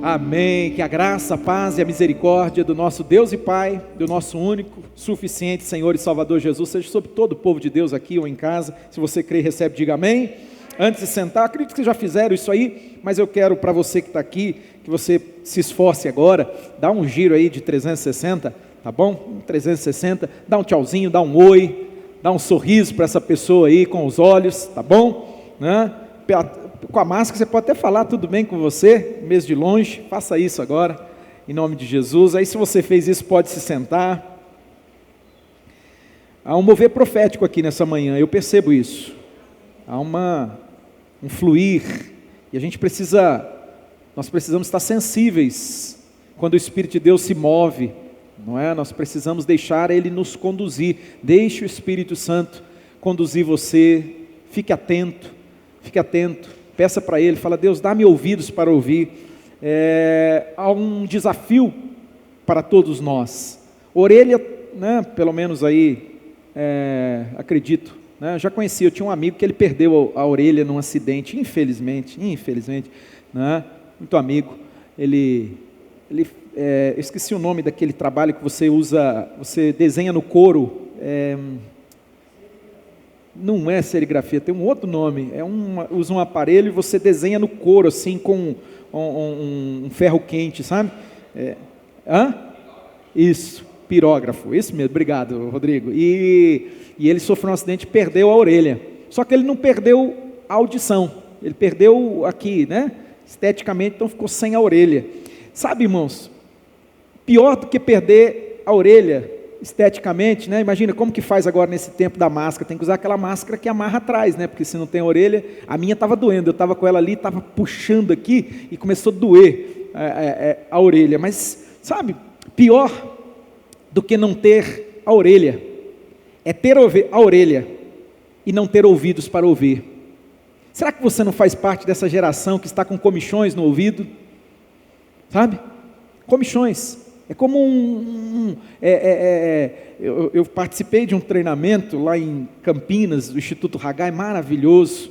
Amém. Que a graça, a paz e a misericórdia do nosso Deus e Pai, do nosso único, suficiente Senhor e Salvador Jesus, seja sobre todo o povo de Deus aqui ou em casa. Se você crê, recebe, diga amém. Antes de sentar, acredito que já fizeram isso aí, mas eu quero para você que está aqui, que você se esforce agora, dá um giro aí de 360, tá bom? 360, dá um tchauzinho, dá um oi, dá um sorriso para essa pessoa aí com os olhos, tá bom? Né? Com a máscara você pode até falar tudo bem com você, mesmo de longe, faça isso agora, em nome de Jesus. Aí se você fez isso, pode se sentar. Há um mover profético aqui nessa manhã, eu percebo isso. Há um fluir, e nós precisamos estar sensíveis, quando o Espírito de Deus se move, não é? Nós precisamos deixar Ele nos conduzir. Deixe o Espírito Santo conduzir você, fique atento, peça para Ele, fala: Deus, dá-me ouvidos para ouvir. Há um desafio para todos nós. Orelha, né, pelo menos aí, acredito, né, já conheci, eu tinha um amigo que ele perdeu a orelha num acidente, infelizmente, né, muito amigo, eu esqueci o nome daquele trabalho que você usa, você desenha no couro, não é serigrafia, tem um outro nome, usa um aparelho e você desenha no couro, assim, com um ferro quente, sabe? Isso, pirógrafo, isso mesmo, obrigado, Rodrigo. E ele sofreu um acidente e perdeu a orelha, só que ele não perdeu a audição, ele perdeu aqui, né, esteticamente, então ficou sem a orelha. Sabe, irmãos, pior do que perder a orelha esteticamente, né? Imagina como que faz agora nesse tempo da máscara, tem que usar aquela máscara que amarra atrás, né? Porque se não tem orelha, a minha estava doendo, eu estava com ela ali, estava puxando aqui e começou a doer a orelha. Mas sabe, pior do que não ter a orelha é ter a orelha e não ter ouvidos para ouvir. Será que você não faz parte dessa geração que está com comichões no ouvido? Sabe? Comichões. É como eu participei de um treinamento lá em Campinas, do Instituto Haggai, maravilhoso,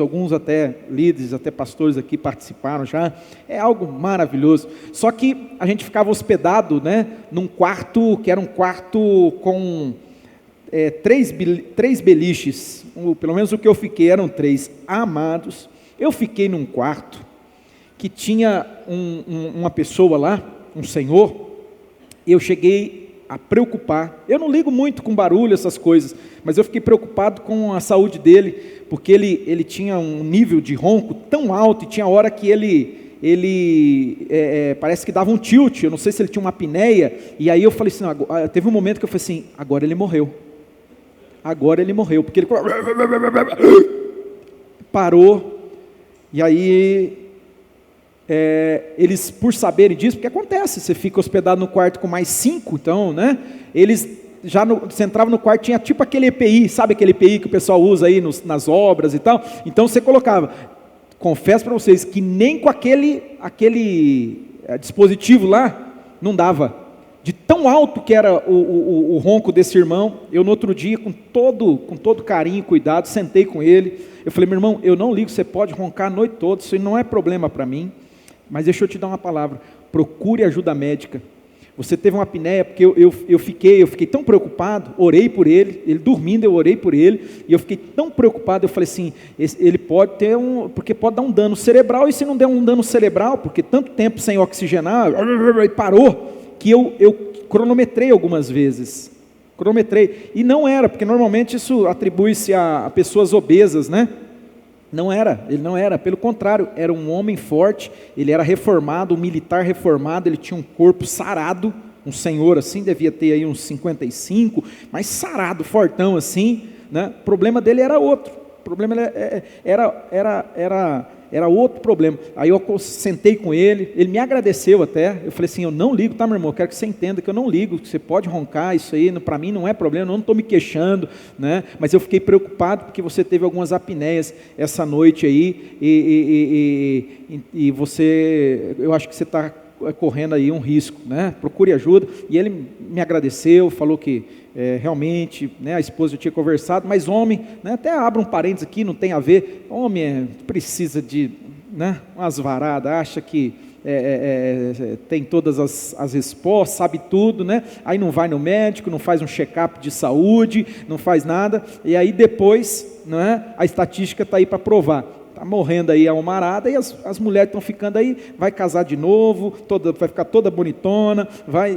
alguns até líderes, até pastores aqui participaram já, é algo maravilhoso. Só que a gente ficava hospedado, né, num quarto, que era um quarto com três beliches, pelo menos o que eu fiquei eram 3, amados. Eu fiquei num quarto que tinha uma pessoa lá, um senhor. Eu cheguei a preocupar, eu não ligo muito com barulho, essas coisas, mas eu fiquei preocupado com a saúde dele, porque ele tinha um nível de ronco tão alto, e tinha hora que ele parece que dava um tilt, eu não sei se ele tinha uma apneia, e aí eu falei assim, teve um momento que eu falei assim, agora ele morreu, porque ele parou, e aí eles, por saberem disso, porque acontece, você fica hospedado no quarto com mais 5, então, né, eles já, você entrava no quarto, tinha tipo aquele EPI, sabe aquele EPI que o pessoal usa aí nas obras e tal, então você colocava, confesso para vocês, que nem com aquele dispositivo lá, não dava, de tão alto que era o ronco desse irmão. Eu no outro dia, com todo carinho e cuidado, sentei com ele, eu falei: meu irmão, eu não ligo, você pode roncar a noite toda, isso não é problema para mim, mas deixa eu te dar uma palavra, procure ajuda médica. Você teve uma apneia, porque eu fiquei tão preocupado, orei por ele dormindo, eu orei por ele, e eu fiquei tão preocupado, eu falei assim, ele pode ter porque pode dar um dano cerebral, e se não der um dano cerebral, porque tanto tempo sem oxigenar, e parou, que eu cronometrei algumas vezes, e não era, porque normalmente isso atribui-se a pessoas obesas, né? Ele não era, pelo contrário, era um homem forte, ele era reformado, um militar reformado, ele tinha um corpo sarado, um senhor assim, devia ter aí uns 55, mas sarado, fortão assim, né? O problema dele era outro, era outro problema. Aí eu sentei com ele me agradeceu até, eu falei assim, eu não ligo, tá, meu irmão, eu quero que você entenda que eu não ligo, que você pode roncar, isso aí para mim não é problema, eu não estou me queixando, né? Mas eu fiquei preocupado porque você teve algumas apneias essa noite aí, e você, eu acho que você está correndo aí um risco, né? Procure ajuda. E ele me agradeceu, falou que realmente, né, a esposa tinha conversado, mas homem, né, até abra um parênteses aqui, não tem a ver, homem precisa de, né, umas varadas, acha que tem todas as respostas, sabe tudo, né? Aí não vai no médico, não faz um check-up de saúde, não faz nada, e aí depois, né, a estatística está aí para provar. Está morrendo aí a almarada, e as mulheres estão ficando aí, vai casar de novo, vai ficar toda bonitona,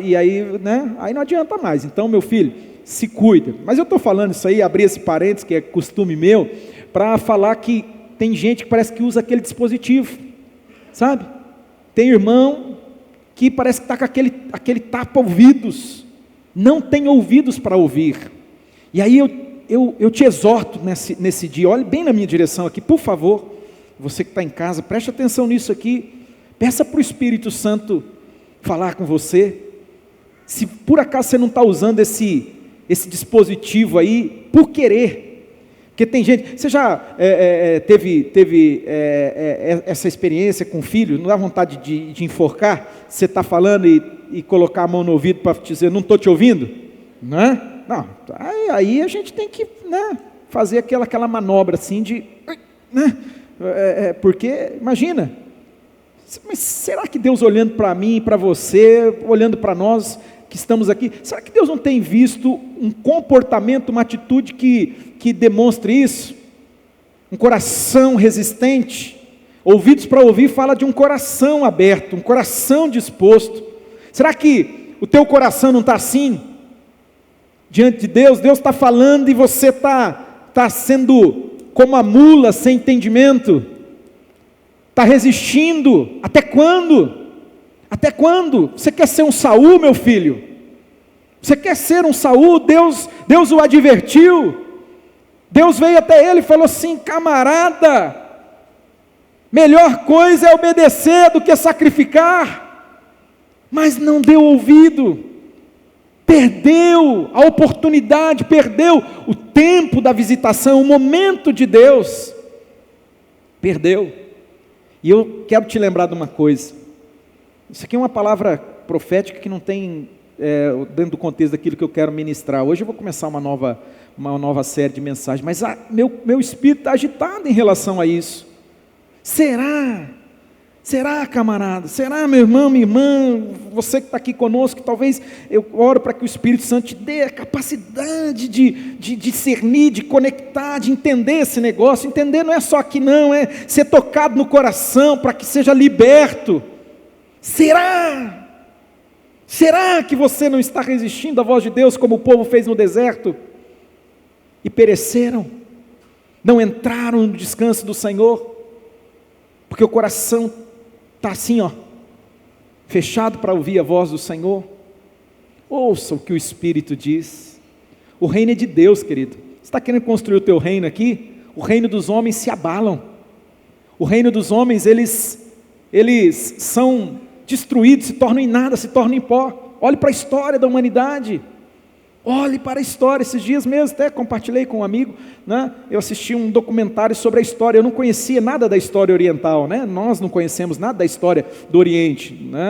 e aí, né? Aí não adianta mais. Então, meu filho, se cuida. Mas eu estou falando isso aí, abri esse parênteses, que é costume meu, para falar que tem gente que parece que usa aquele dispositivo, sabe? Tem irmão que parece que está com aquele tapa-ouvidos, não tem ouvidos para ouvir. E aí eu te exorto nesse dia, olhe bem na minha direção aqui, por favor, você que está em casa, preste atenção nisso aqui, peça para o Espírito Santo falar com você. Se por acaso você não está usando esse dispositivo aí, por querer. Porque tem gente, você já teve essa experiência com o filho, não dá vontade de enforcar, você está falando e colocar a mão no ouvido para dizer, não estou te ouvindo? Né? Não, aí a gente tem que, né, fazer aquela manobra assim de, né, porque, imagina, mas será que Deus olhando para mim e para você, olhando para nós que estamos aqui, será que Deus não tem visto um comportamento, uma atitude que demonstre isso? Um coração resistente, ouvidos para ouvir fala de um coração aberto, um coração disposto. Será que o teu coração não está assim? Diante de Deus, Deus está falando e você está sendo como a mula sem entendimento, está resistindo, até quando? Até quando? Você quer ser um Saul, meu filho? Você quer ser um Saul? Deus o advertiu. Deus veio até ele e falou assim, camarada, melhor coisa é obedecer do que sacrificar. Mas não deu ouvido, perdeu a oportunidade, perdeu o tempo da visitação, o momento de Deus, perdeu. E eu quero te lembrar de uma coisa, isso aqui é uma palavra profética que não tem, dentro do contexto daquilo que eu quero ministrar. Hoje eu vou começar uma nova série de mensagens, mas meu espírito está agitado em relação a isso. Será, camarada? Será, meu irmão, minha irmã, você que está aqui conosco, que talvez eu oro para que o Espírito Santo te dê a capacidade de discernir, de conectar, de entender esse negócio. Entender não é só aqui não, é ser tocado no coração para que seja liberto. Será que você não está resistindo à voz de Deus como o povo fez no deserto? E pereceram, não entraram no descanso do Senhor, porque o coração está assim, fechado para ouvir a voz do Senhor. Ouça o que o Espírito diz. O reino é de Deus, querido. Você está querendo construir o teu reino aqui? O reino dos homens se abalam. O reino dos homens, eles são destruídos, se tornam em nada, se tornam em pó. Olhe para a história da humanidade. Olhe para a história. Esses dias mesmo até compartilhei com um amigo, né? Eu assisti um documentário sobre a história. Eu não conhecia nada da história oriental, né? Nós não conhecemos nada da história do Oriente, né?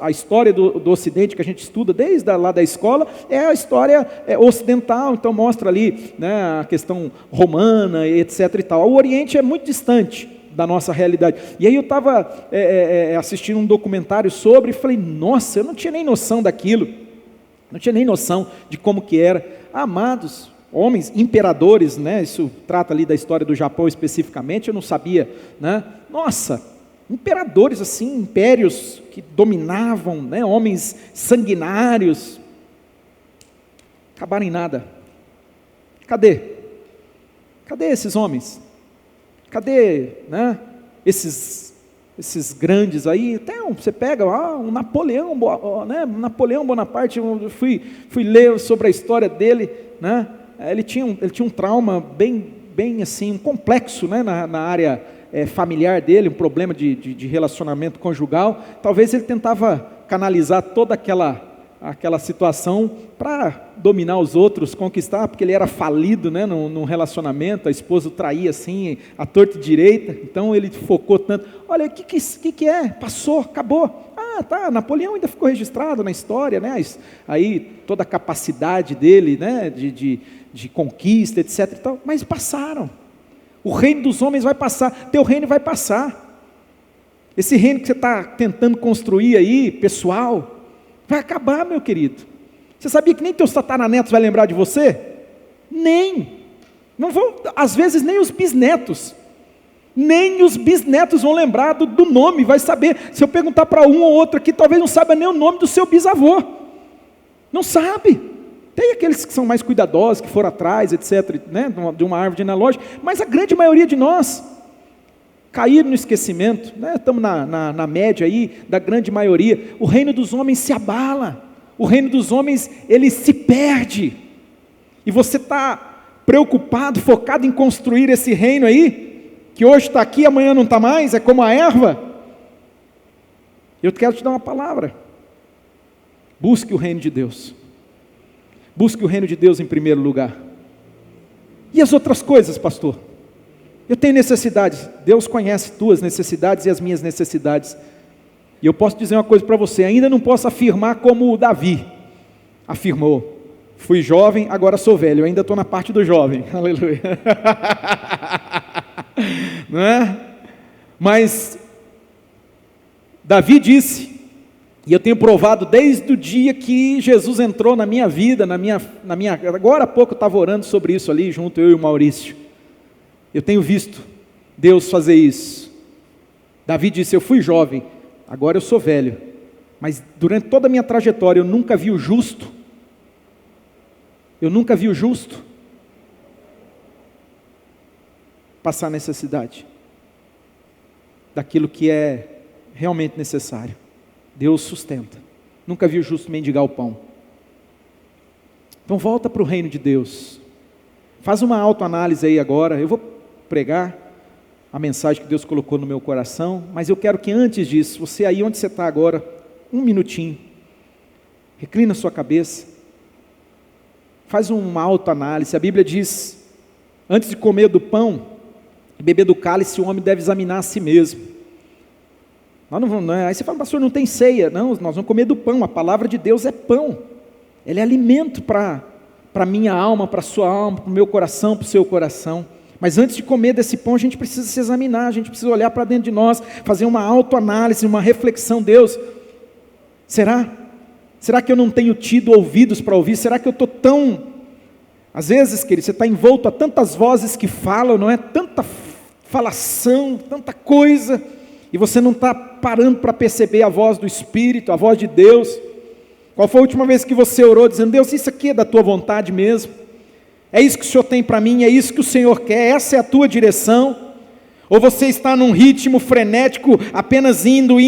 A história do Ocidente que a gente estuda desde lá da escola é a história ocidental. Então mostra ali, né, a questão romana, etc e tal. O Oriente é muito distante da nossa realidade. E aí eu estava assistindo um documentário sobre e falei, nossa, eu não tinha nem noção daquilo. Não tinha nem noção de como que era. Amados, homens, imperadores, né? Isso trata ali da história do Japão especificamente, eu não sabia, né? Nossa, imperadores assim, impérios que dominavam, né? Homens sanguinários, acabaram em nada. Cadê esses homens? Cadê, né? Esses grandes aí, até você pega um Napoleão, né? Napoleão Bonaparte, eu fui ler sobre a história dele, né? Ele tinha um trauma bem assim, um complexo, né? na área familiar dele, um problema de relacionamento conjugal. Talvez ele tentava canalizar toda aquela situação para dominar os outros, conquistar, porque ele era falido, né, num relacionamento, a esposa o traía assim, à torta e direita, então ele focou tanto, olha, o que é? Passou, acabou, tá, Napoleão ainda ficou registrado na história, né, aí toda a capacidade dele, né, de conquista, etc e tal, mas passaram. O reino dos homens vai passar, teu reino vai passar. Esse reino que você está tentando construir aí, pessoal, vai acabar, meu querido. Você sabia que nem teus tataranetos vai lembrar de você? Nem. Não vão, às vezes nem os bisnetos. Nem os bisnetos vão lembrar do nome, vai saber. Se eu perguntar para um ou outro aqui, talvez não saiba nem o nome do seu bisavô. Não sabe. Tem aqueles que são mais cuidadosos, que foram atrás, etc., né, de uma árvore genealógica, mas a grande maioria de nós caíram no esquecimento, né? Estamos na média aí, da grande maioria. O reino dos homens se abala, o reino dos homens, ele se perde, e você está preocupado, focado em construir esse reino aí, que hoje está aqui, amanhã não está mais, é como a erva. Eu quero te dar uma palavra: busque o reino de Deus. Busque o reino de Deus em primeiro lugar. E as outras coisas, pastor? Eu tenho necessidades. Deus conhece tuas necessidades e as minhas necessidades. E eu posso dizer uma coisa para você: ainda não posso afirmar como o Davi afirmou. Fui jovem, agora sou velho. Eu ainda estou na parte do jovem. Aleluia. Não é? Mas Davi disse, e eu tenho provado desde o dia que Jesus entrou na minha vida, agora há pouco eu estava orando sobre isso ali, junto eu e o Maurício. Eu tenho visto Deus fazer isso. Davi disse: eu fui jovem, agora eu sou velho, mas durante toda a minha trajetória eu nunca vi o justo, passar necessidade daquilo que é realmente necessário. Deus sustenta. Nunca vi o justo mendigar o pão. Então volta para o reino de Deus. Faz uma autoanálise aí agora. Eu vou pregar a mensagem que Deus colocou no meu coração, mas eu quero que antes disso, você aí onde você está agora, um minutinho, reclina a sua cabeça, faz uma autoanálise. A Bíblia diz: antes de comer do pão e beber do cálice, o homem deve examinar a si mesmo. Nós não vamos, aí você fala: pastor, não tem ceia. Não, nós vamos comer do pão. A palavra de Deus é pão, ele é alimento para a minha alma, para a sua alma, para o meu coração, para o seu coração. Mas antes de comer desse pão, a gente precisa se examinar, a gente precisa olhar para dentro de nós, fazer uma autoanálise, uma reflexão. Deus, será que eu não tenho tido ouvidos para ouvir? Será que eu estou tão... Às vezes, querido, você está envolto a tantas vozes que falam, não é? Tanta falação, tanta coisa, e você não está parando para perceber a voz do Espírito, a voz de Deus. Qual foi a última vez que você orou dizendo: Deus, isso aqui é da tua vontade mesmo? É isso que o Senhor tem para mim? É isso que o Senhor quer? Essa é a tua direção? Ou você está num ritmo frenético, apenas indo,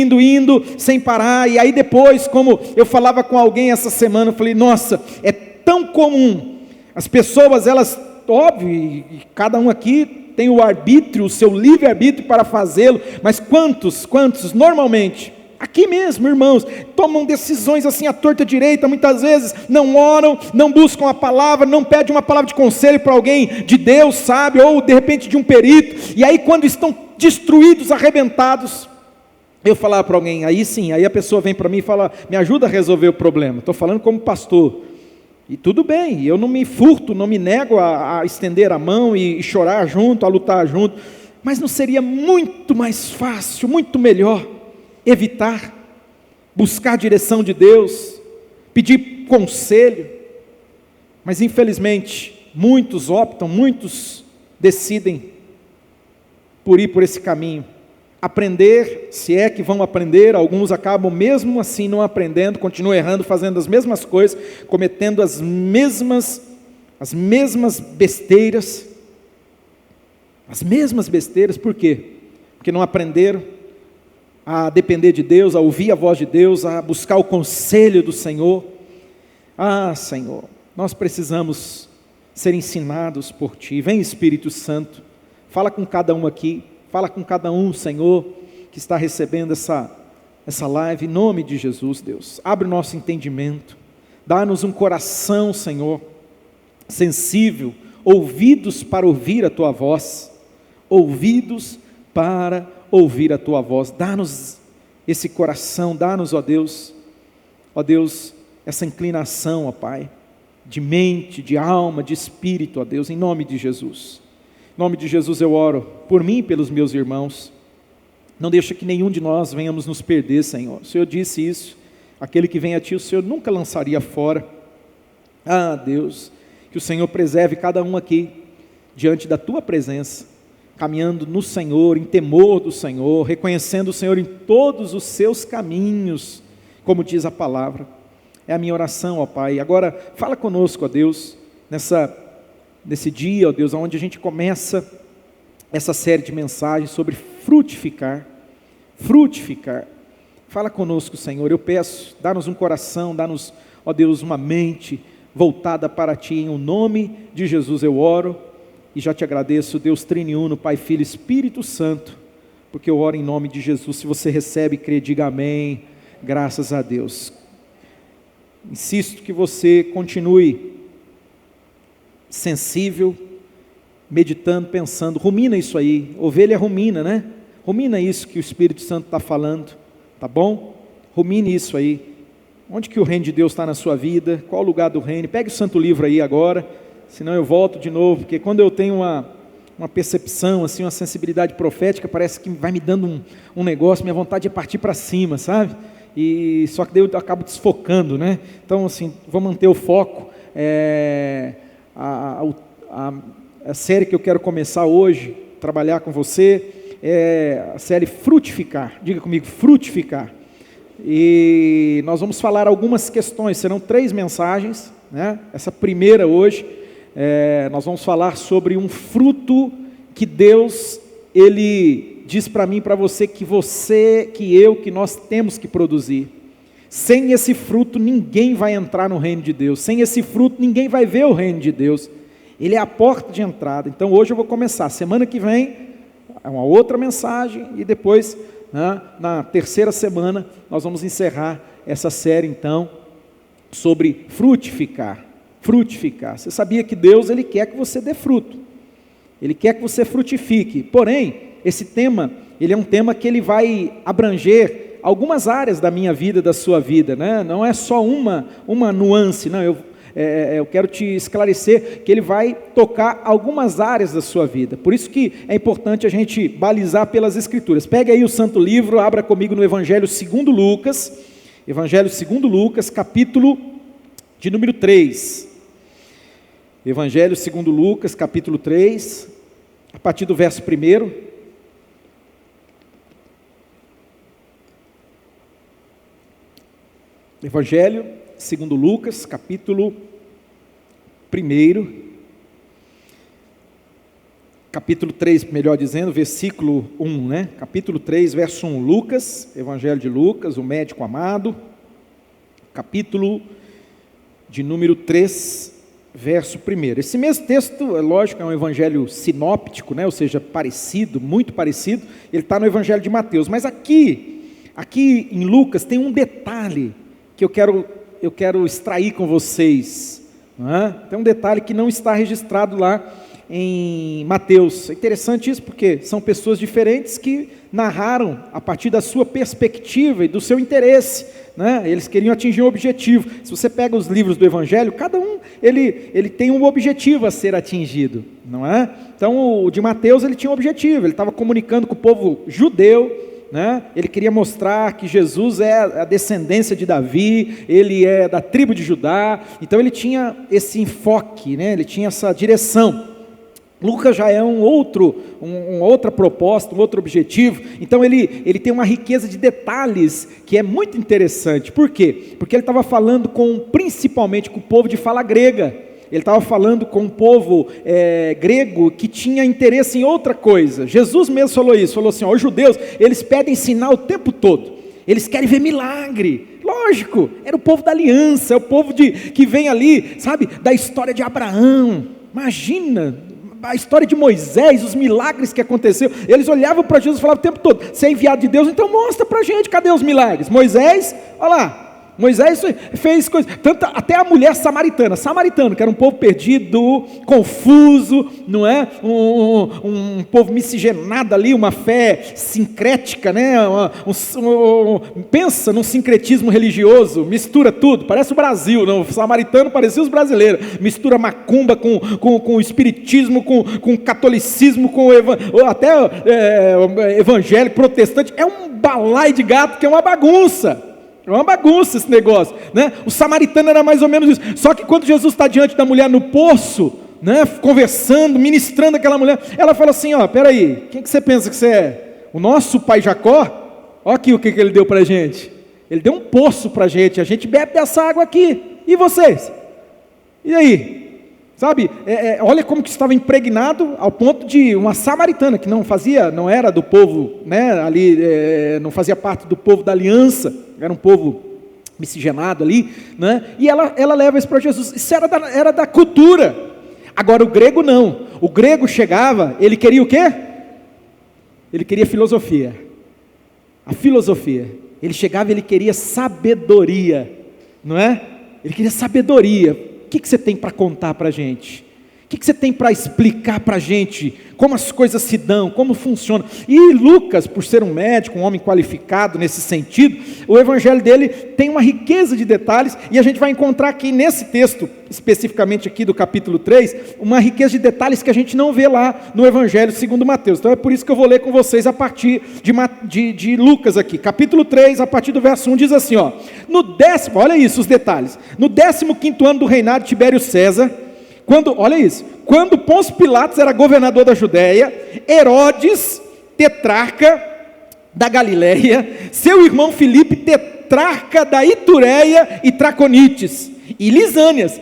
sem parar? E aí depois, como eu falava com alguém essa semana, eu falei: nossa, é tão comum, as pessoas, elas, óbvio, e cada um aqui tem o arbítrio, o seu livre-arbítrio para fazê-lo, mas quantos, normalmente, aqui mesmo, irmãos, tomam decisões assim à torta direita, muitas vezes não oram, não buscam a palavra, não pedem uma palavra de conselho para alguém de Deus, sabe, ou de repente de um perito, e aí quando estão destruídos, arrebentados, eu falava para alguém, aí sim, aí a pessoa vem para mim e fala: me ajuda a resolver o problema. Estou falando como pastor, e tudo bem, eu não me furto, não me nego a estender a mão e chorar junto, a lutar junto, mas não seria muito mais fácil, muito melhor evitar, buscar a direção de Deus, pedir conselho? Mas infelizmente, muitos decidem por ir por esse caminho, aprender, se é que vão aprender. Alguns acabam mesmo assim não aprendendo, continuam errando, fazendo as mesmas coisas, cometendo as mesmas besteiras, por quê? Porque não aprenderam a depender de Deus, a ouvir a voz de Deus, a buscar o conselho do Senhor. Ah, Senhor, nós precisamos ser ensinados por Ti. Vem, Espírito Santo, fala com cada um aqui, fala com cada um, Senhor, que está recebendo essa live, em nome de Jesus. Deus, abre o nosso entendimento, dá-nos um coração, Senhor, sensível, ouvidos para ouvir a Tua voz, ouvidos para ouvir a Tua voz. Dá-nos esse coração, dá-nos, ó Deus, essa inclinação, ó Pai, de mente, de alma, de espírito, ó Deus, em nome de Jesus. Em nome de Jesus eu oro por mim e pelos meus irmãos. Não deixa que nenhum de nós venhamos nos perder, Senhor. O Senhor disse isso, aquele que vem a Ti, o Senhor nunca lançaria fora. Ah, Deus, que o Senhor preserve cada um aqui, diante da Tua presença, caminhando no Senhor, em temor do Senhor, reconhecendo o Senhor em todos os seus caminhos, como diz a palavra. É a minha oração, ó Pai. Agora, fala conosco, ó Deus, nesse dia, ó Deus, onde a gente começa essa série de mensagens sobre frutificar. Frutificar. Fala conosco, Senhor. Eu peço, dá-nos um coração, dá-nos, ó Deus, uma mente voltada para Ti. Em o nome de Jesus eu oro e já te agradeço, Deus Triniuno, Pai, Filho, Espírito Santo, porque eu oro em nome de Jesus. Se você recebe, crê, diga amém. Graças a Deus. Insisto que você continue sensível, meditando, pensando, rumina isso aí. Ovelha rumina, né? Rumina isso que o Espírito Santo está falando, tá bom? Rumine isso aí. Onde que o reino de Deus está na sua vida? Qual o lugar do reino? Pegue o santo livro aí agora, senão eu volto de novo, porque quando eu tenho uma percepção, assim, uma sensibilidade profética, parece que vai me dando um negócio, minha vontade é partir para cima, sabe? E só que daí eu acabo desfocando, né? Então, assim, vou manter o foco. A série que eu quero começar hoje, trabalhar com você, é a série Frutificar. Diga comigo, frutificar. E nós vamos falar algumas questões, serão 3 mensagens, né? Essa primeira hoje, nós vamos falar sobre um fruto que Deus, Ele diz para mim e para você, que nós temos que produzir. Sem esse fruto ninguém vai entrar no reino de Deus, sem esse fruto ninguém vai ver o reino de Deus. Ele é a porta de entrada. Então hoje eu vou começar, semana que vem é uma outra mensagem, e depois, né, na terceira semana nós vamos encerrar essa série então sobre frutificar. Frutificar. Você sabia que Deus, Ele quer que você dê fruto, Ele quer que você frutifique, porém esse tema, ele é um tema que ele vai abranger algumas áreas da minha vida, da sua vida, né? Não é só uma nuance, não, eu quero te esclarecer que ele vai tocar algumas áreas da sua vida. Por isso que é importante a gente balizar pelas Escrituras. Pegue aí o santo livro, abra comigo no Evangelho segundo Lucas, capítulo de número 3. Evangelho segundo Lucas, capítulo 3, a partir do verso 1. Evangelho segundo Lucas, capítulo 1, capítulo 3, melhor dizendo, versículo 1, né? Capítulo 3, verso 1, Lucas, Evangelho de Lucas, o médico amado, capítulo de número 3, verso 1. Esse mesmo texto, é lógico, é um evangelho sinóptico, né? Ou seja, parecido, muito parecido, ele está no Evangelho de Mateus, mas aqui em Lucas tem um detalhe que eu quero extrair com vocês, não é? Tem um detalhe que não está registrado lá em Mateus. É interessante isso, porque são pessoas diferentes que narraram a partir da sua perspectiva e do seu interesse, né? Eles queriam atingir um objetivo. Se você pega os livros do Evangelho, cada um ele tem um objetivo a ser atingido, não é? Então o de Mateus, ele tinha um objetivo, ele estava comunicando com o povo judeu, né? Ele queria mostrar que Jesus é a descendência de Davi, ele é da tribo de Judá, então ele tinha esse enfoque, né? Ele tinha essa direção. Lucas já é uma outra proposta, um outro objetivo. Então ele tem uma riqueza de detalhes que é muito interessante. Por quê? Porque ele estava falando principalmente com o povo de fala grega. Ele estava falando com um povo grego que tinha interesse em outra coisa. Jesus mesmo falou isso, falou assim, os judeus, eles pedem sinal o tempo todo, eles querem ver milagre. Lógico, era o povo da aliança, é o povo que vem ali, sabe, da história de Abraão. Imagina a história de Moisés, os milagres que aconteceram. Eles olhavam para Jesus e falavam o tempo todo, você é enviado de Deus, então mostra para a gente, cadê os milagres? Moisés, olha lá, Moisés fez coisas, tanto até a mulher samaritana, que era um povo perdido, confuso, não é? Um povo miscigenado ali, uma fé sincrética, né? Pensa num sincretismo religioso, mistura tudo, parece o Brasil, não? O samaritano parecia os brasileiros, mistura macumba com o espiritismo, com o catolicismo, até evangélico, protestante, é um balai de gato que é uma bagunça. É uma bagunça esse negócio, né? O samaritano era mais ou menos isso. Só que quando Jesus está diante da mulher no poço, né, conversando, ministrando aquela mulher, ela fala assim: ó, peraí, quem que você pensa que você é? O nosso pai Jacó? Olha aqui o que ele deu para a gente. Ele deu um poço para a gente bebe dessa água aqui. E vocês? E aí? Sabe, olha como que estava impregnado ao ponto de uma samaritana, que não era do povo, né, ali, não fazia parte do povo da aliança, era um povo miscigenado ali, né, e ela leva isso para Jesus. Isso era da cultura. Agora o grego não, o grego chegava, ele queria o quê? Ele queria filosofia, a filosofia, ele chegava e ele queria sabedoria, não é? Ele queria sabedoria. O que você tem para contar para a gente? O que você tem para explicar para a gente? Como as coisas se dão, como funciona? E Lucas, por ser um médico, um homem qualificado nesse sentido, o evangelho dele tem uma riqueza de detalhes, e a gente vai encontrar aqui nesse texto, especificamente aqui do capítulo 3, uma riqueza de detalhes que a gente não vê lá no evangelho segundo Mateus. Então é por isso que eu vou ler com vocês a partir de Lucas aqui, capítulo 3, a partir do verso 1, diz assim, ó: olha isso, os detalhes, no 15º ano do reinado de Tibério César, quando Pôncio Pilatos era governador da Judéia, Herodes, tetrarca da Galileia, seu irmão Filipe, tetrarca da Itureia e Traconites, e Lisânias,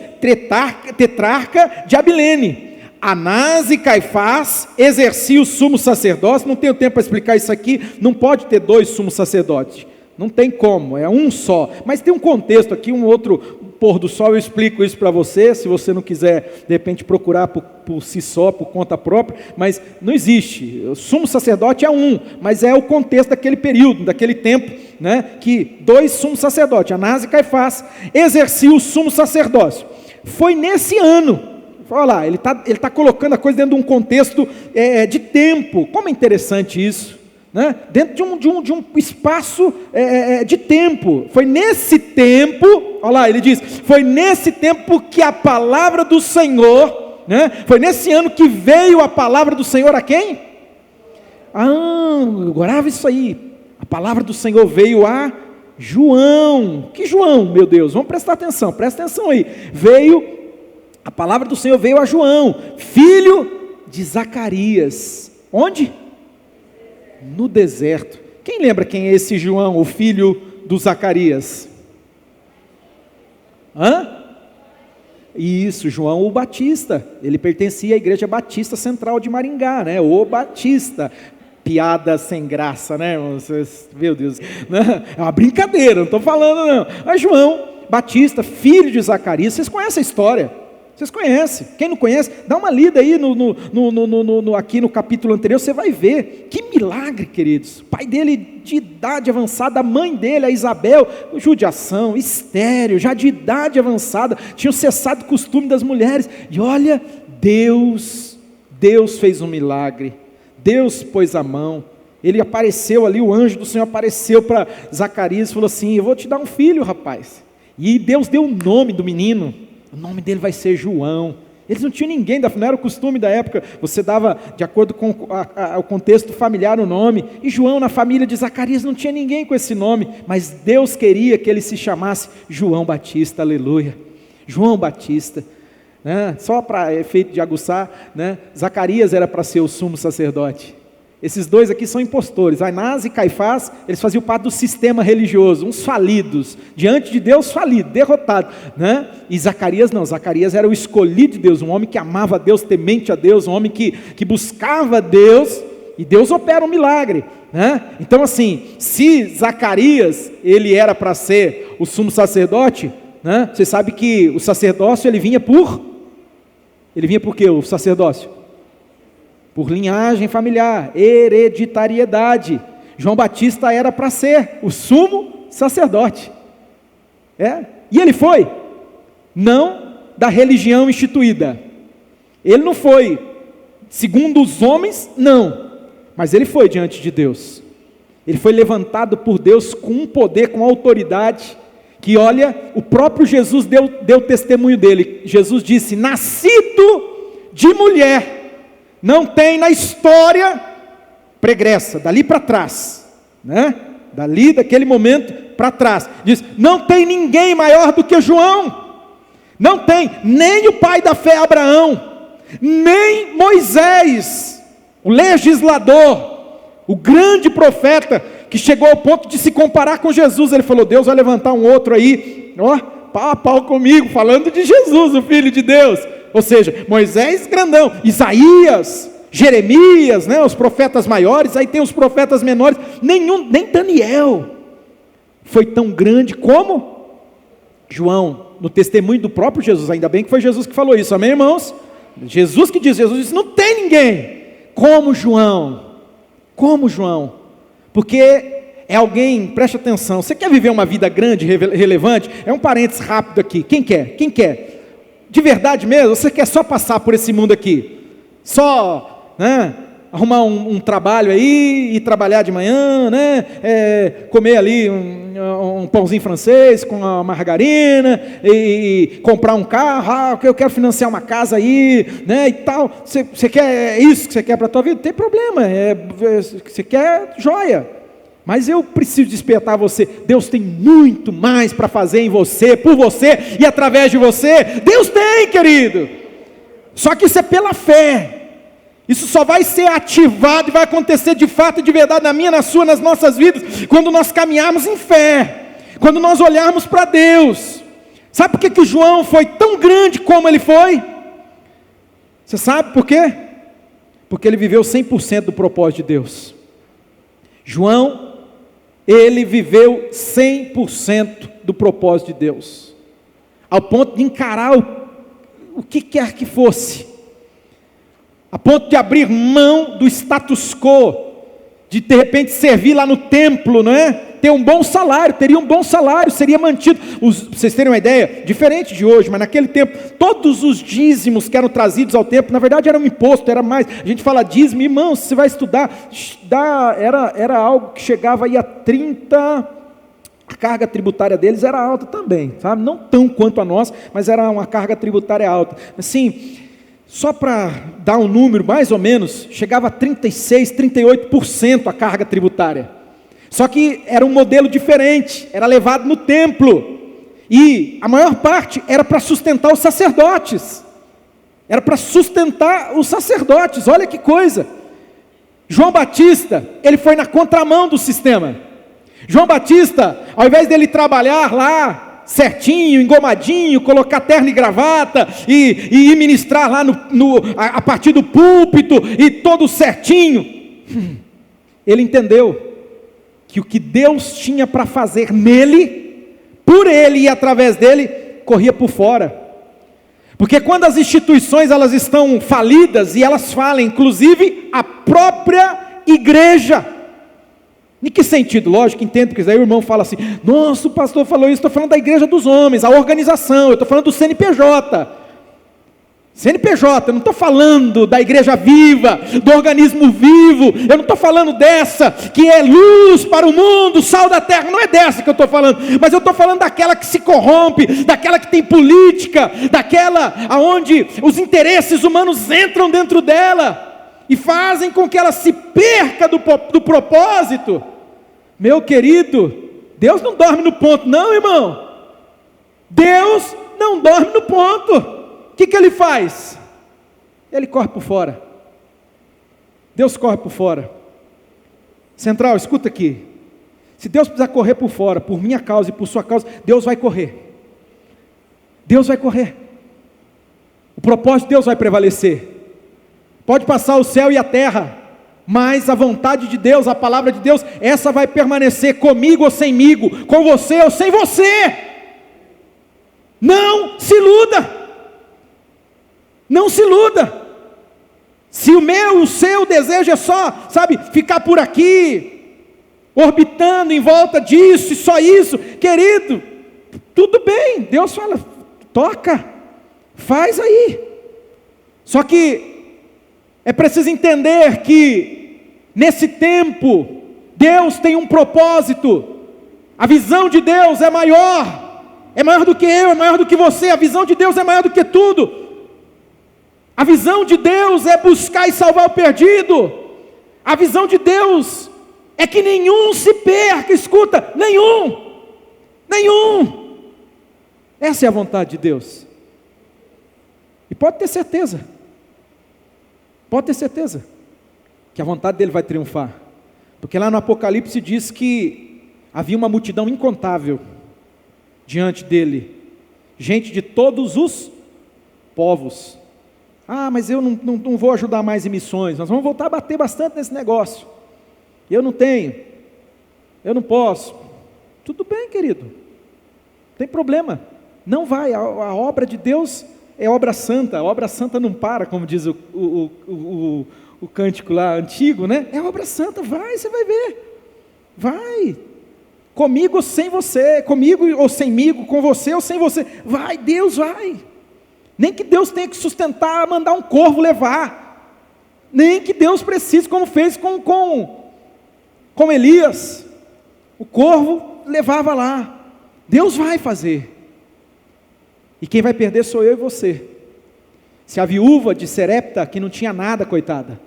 tetrarca de Abilene, Anás e Caifás exerciam o sumo sacerdócio. Não tenho tempo para explicar isso aqui, não pode ter dois sumos sacerdotes, não tem como, é um só, mas tem um contexto aqui, um outro pôr do sol, eu explico isso para você, se você não quiser, de repente, procurar por si só, por conta própria, mas não existe, o sumo sacerdote é um, mas é o contexto daquele período, daquele tempo, né, que dois sumos sacerdotes, Anás e Caifás, exerciam o sumo sacerdócio. Foi nesse ano, olha lá, ele tá colocando a coisa dentro de um contexto de tempo. Como é interessante isso, né? Dentro de um espaço de tempo. Foi nesse tempo, olha lá, ele diz, foi nesse tempo que a palavra do Senhor, né? Foi nesse ano que veio a palavra do Senhor a quem? Grava isso aí, a palavra do Senhor veio a João. Que João, meu Deus? Vamos prestar atenção, presta atenção aí. A palavra do Senhor veio a João, filho de Zacarias. Onde? No deserto. Quem lembra quem é esse João, o filho do Zacarias? Isso, João o Batista. Ele pertencia à igreja batista central de Maringá, né? O Batista. Piada sem graça, né? Meu Deus, né? É uma brincadeira, não estou falando não. Mas João Batista, filho de Zacarias, vocês conhecem a história? Vocês conhecem? Quem não conhece, dá uma lida aí aqui no capítulo anterior, você vai ver, que milagre, queridos. O pai dele de idade avançada, a mãe dele, a Isabel, judiação, estéril, já de idade avançada, tinham cessado o costume das mulheres, e olha, Deus fez um milagre, Deus pôs a mão, ele apareceu ali, o anjo do Senhor apareceu para Zacarias, e falou assim: eu vou te dar um filho, rapaz, e Deus deu o nome do menino, o nome dele vai ser João. Eles não tinham ninguém, não era o costume da época, você dava, de acordo com o contexto familiar, o nome, e João, na família de Zacarias, não tinha ninguém com esse nome, mas Deus queria que ele se chamasse João Batista, aleluia, João Batista, né? Só para efeito de aguçar, né? Zacarias era para ser o sumo sacerdote. Esses dois aqui são impostores, Anás e Caifás, eles faziam parte do sistema religioso, uns falidos, diante de Deus falido, derrotado, né? E Zacarias não, Zacarias era o escolhido de Deus, um homem que amava a Deus, temente a Deus, um homem que buscava Deus, e Deus opera um milagre, né? Então assim, se Zacarias, ele era para ser o sumo sacerdote, né? Você sabe que o sacerdócio, ele vinha por quê, o sacerdócio? Por linhagem familiar, hereditariedade. João Batista era para ser o sumo sacerdote. E ele foi, não da religião instituída, ele não foi segundo os homens, não, mas ele foi diante de Deus, ele foi levantado por Deus com um poder, com autoridade, que olha, o próprio Jesus deu testemunho dele. Jesus disse: nascido de mulher, não tem na história pregressa, dali para trás, daquele momento para trás, diz, não tem ninguém maior do que João, não tem, nem o pai da fé Abraão, nem Moisés, o legislador, o grande profeta, que chegou ao ponto de se comparar com Jesus. Ele falou: Deus vai levantar um outro aí, pau a pau comigo, falando de Jesus, o Filho de Deus. Ou seja, Moisés grandão, Isaías, Jeremias, os profetas maiores, aí tem os profetas menores, nem Daniel foi tão grande como João, no testemunho do próprio Jesus. Ainda bem que foi Jesus que falou isso, amém, irmãos? Jesus disse, não tem ninguém como João, porque é alguém, preste atenção, você quer viver uma vida grande, relevante? É um parênteses rápido aqui, quem quer? De verdade mesmo, você quer só passar por esse mundo aqui, só arrumar um trabalho aí, e trabalhar de manhã, comer ali um pãozinho francês com uma margarina, e comprar um carro, eu quero financiar uma casa aí, e tal, você quer isso que você quer para a tua vida? Não tem problema, você quer joia, mas eu preciso despertar você. Deus tem muito mais para fazer em você, por você e através de você. Deus tem, querido, só que isso é pela fé. Isso só vai ser ativado e vai acontecer de fato e de verdade na minha, na sua, nas nossas vidas, quando nós caminharmos em fé, quando nós olharmos para Deus. Sabe por que João foi tão grande como ele foi? Você sabe por quê? Porque ele viveu 100% do propósito de Deus. João, ele viveu 100% do propósito de Deus, ao ponto de encarar o que quer que fosse, a ponto de abrir mão do status quo, de repente servir lá no templo, ter um bom salário, teria um bom salário, seria mantido, vocês terem uma ideia, diferente de hoje, mas naquele tempo, todos os dízimos que eram trazidos ao templo, na verdade era um imposto, era mais, a gente fala dízimo, irmão, se você vai estudar, era algo que chegava aí a 30, a carga tributária deles era alta também, sabe, não tão quanto a nossa, mas era uma carga tributária alta, assim, só para dar um número, mais ou menos, chegava a 36, 38% a carga tributária. Só que era um modelo diferente, era levado no templo, e a maior parte era para sustentar os sacerdotes. Olha que coisa. João Batista, ele foi na contramão do sistema. João Batista, ao invés dele trabalhar lá, certinho, engomadinho, colocar terno e gravata, e ministrar lá a partir do púlpito, e todo certinho, ele entendeu que o que Deus tinha para fazer nele, por ele e através dele, corria por fora, porque quando as instituições elas estão falidas, e elas falam, inclusive a própria igreja. Em que sentido? Lógico, entendo, porque aí o irmão fala assim, nossa, o pastor falou isso, estou falando da igreja dos homens, a organização, eu estou falando do CNPJ, eu não estou falando da igreja viva, do organismo vivo, eu não estou falando dessa, que é luz para o mundo, sal da terra, não é dessa que eu estou falando, mas eu estou falando daquela que se corrompe, daquela que tem política, daquela onde os interesses humanos entram dentro dela, e fazem com que ela se perca do propósito. Meu querido, Deus não dorme no ponto não, irmão. Deus não dorme no ponto. O que ele faz? Ele corre por fora. Deus corre por fora. Central, escuta aqui. Se Deus precisar correr por fora, por minha causa e por sua causa, Deus vai correr. Deus vai correr. O propósito de Deus vai prevalecer. Pode passar o céu e a terra, mas a vontade de Deus, a palavra de Deus, essa vai permanecer, comigo ou semigo, com você ou sem você. Não se iluda. Não se iluda. Se o seu desejo é só, ficar por aqui, orbitando em volta disso e só isso, querido, Tudo bem, Deus fala, toca, faz aí. Só que é preciso entender que nesse tempo Deus tem um propósito. A visão de Deus é maior do que eu, é maior do que você. A visão de Deus é maior do que tudo. A visão de Deus é buscar e salvar o perdido. A visão de Deus é que nenhum se perca, escuta, nenhum. Essa é a vontade de Deus. E pode ter certeza que a vontade dele vai triunfar, porque lá no Apocalipse diz que havia uma multidão incontável diante dele, gente de todos os povos. Mas eu não vou ajudar mais em missões, nós vamos voltar a bater bastante nesse negócio, eu não posso. Tudo bem, querido, não tem problema, não vai, a obra de Deus é obra santa, a obra santa não para, como diz o cântico lá antigo, né? É obra santa, vai, você vai ver, vai, comigo ou sem você, comigo ou semigo, com você ou sem você, vai, Deus vai. Nem que Deus tenha que sustentar, mandar um corvo levar, nem que Deus precise, como fez com Elias, o corvo levava lá, Deus vai fazer. E quem vai perder sou eu e você. Se a viúva de Serepta, que não tinha nada, coitada,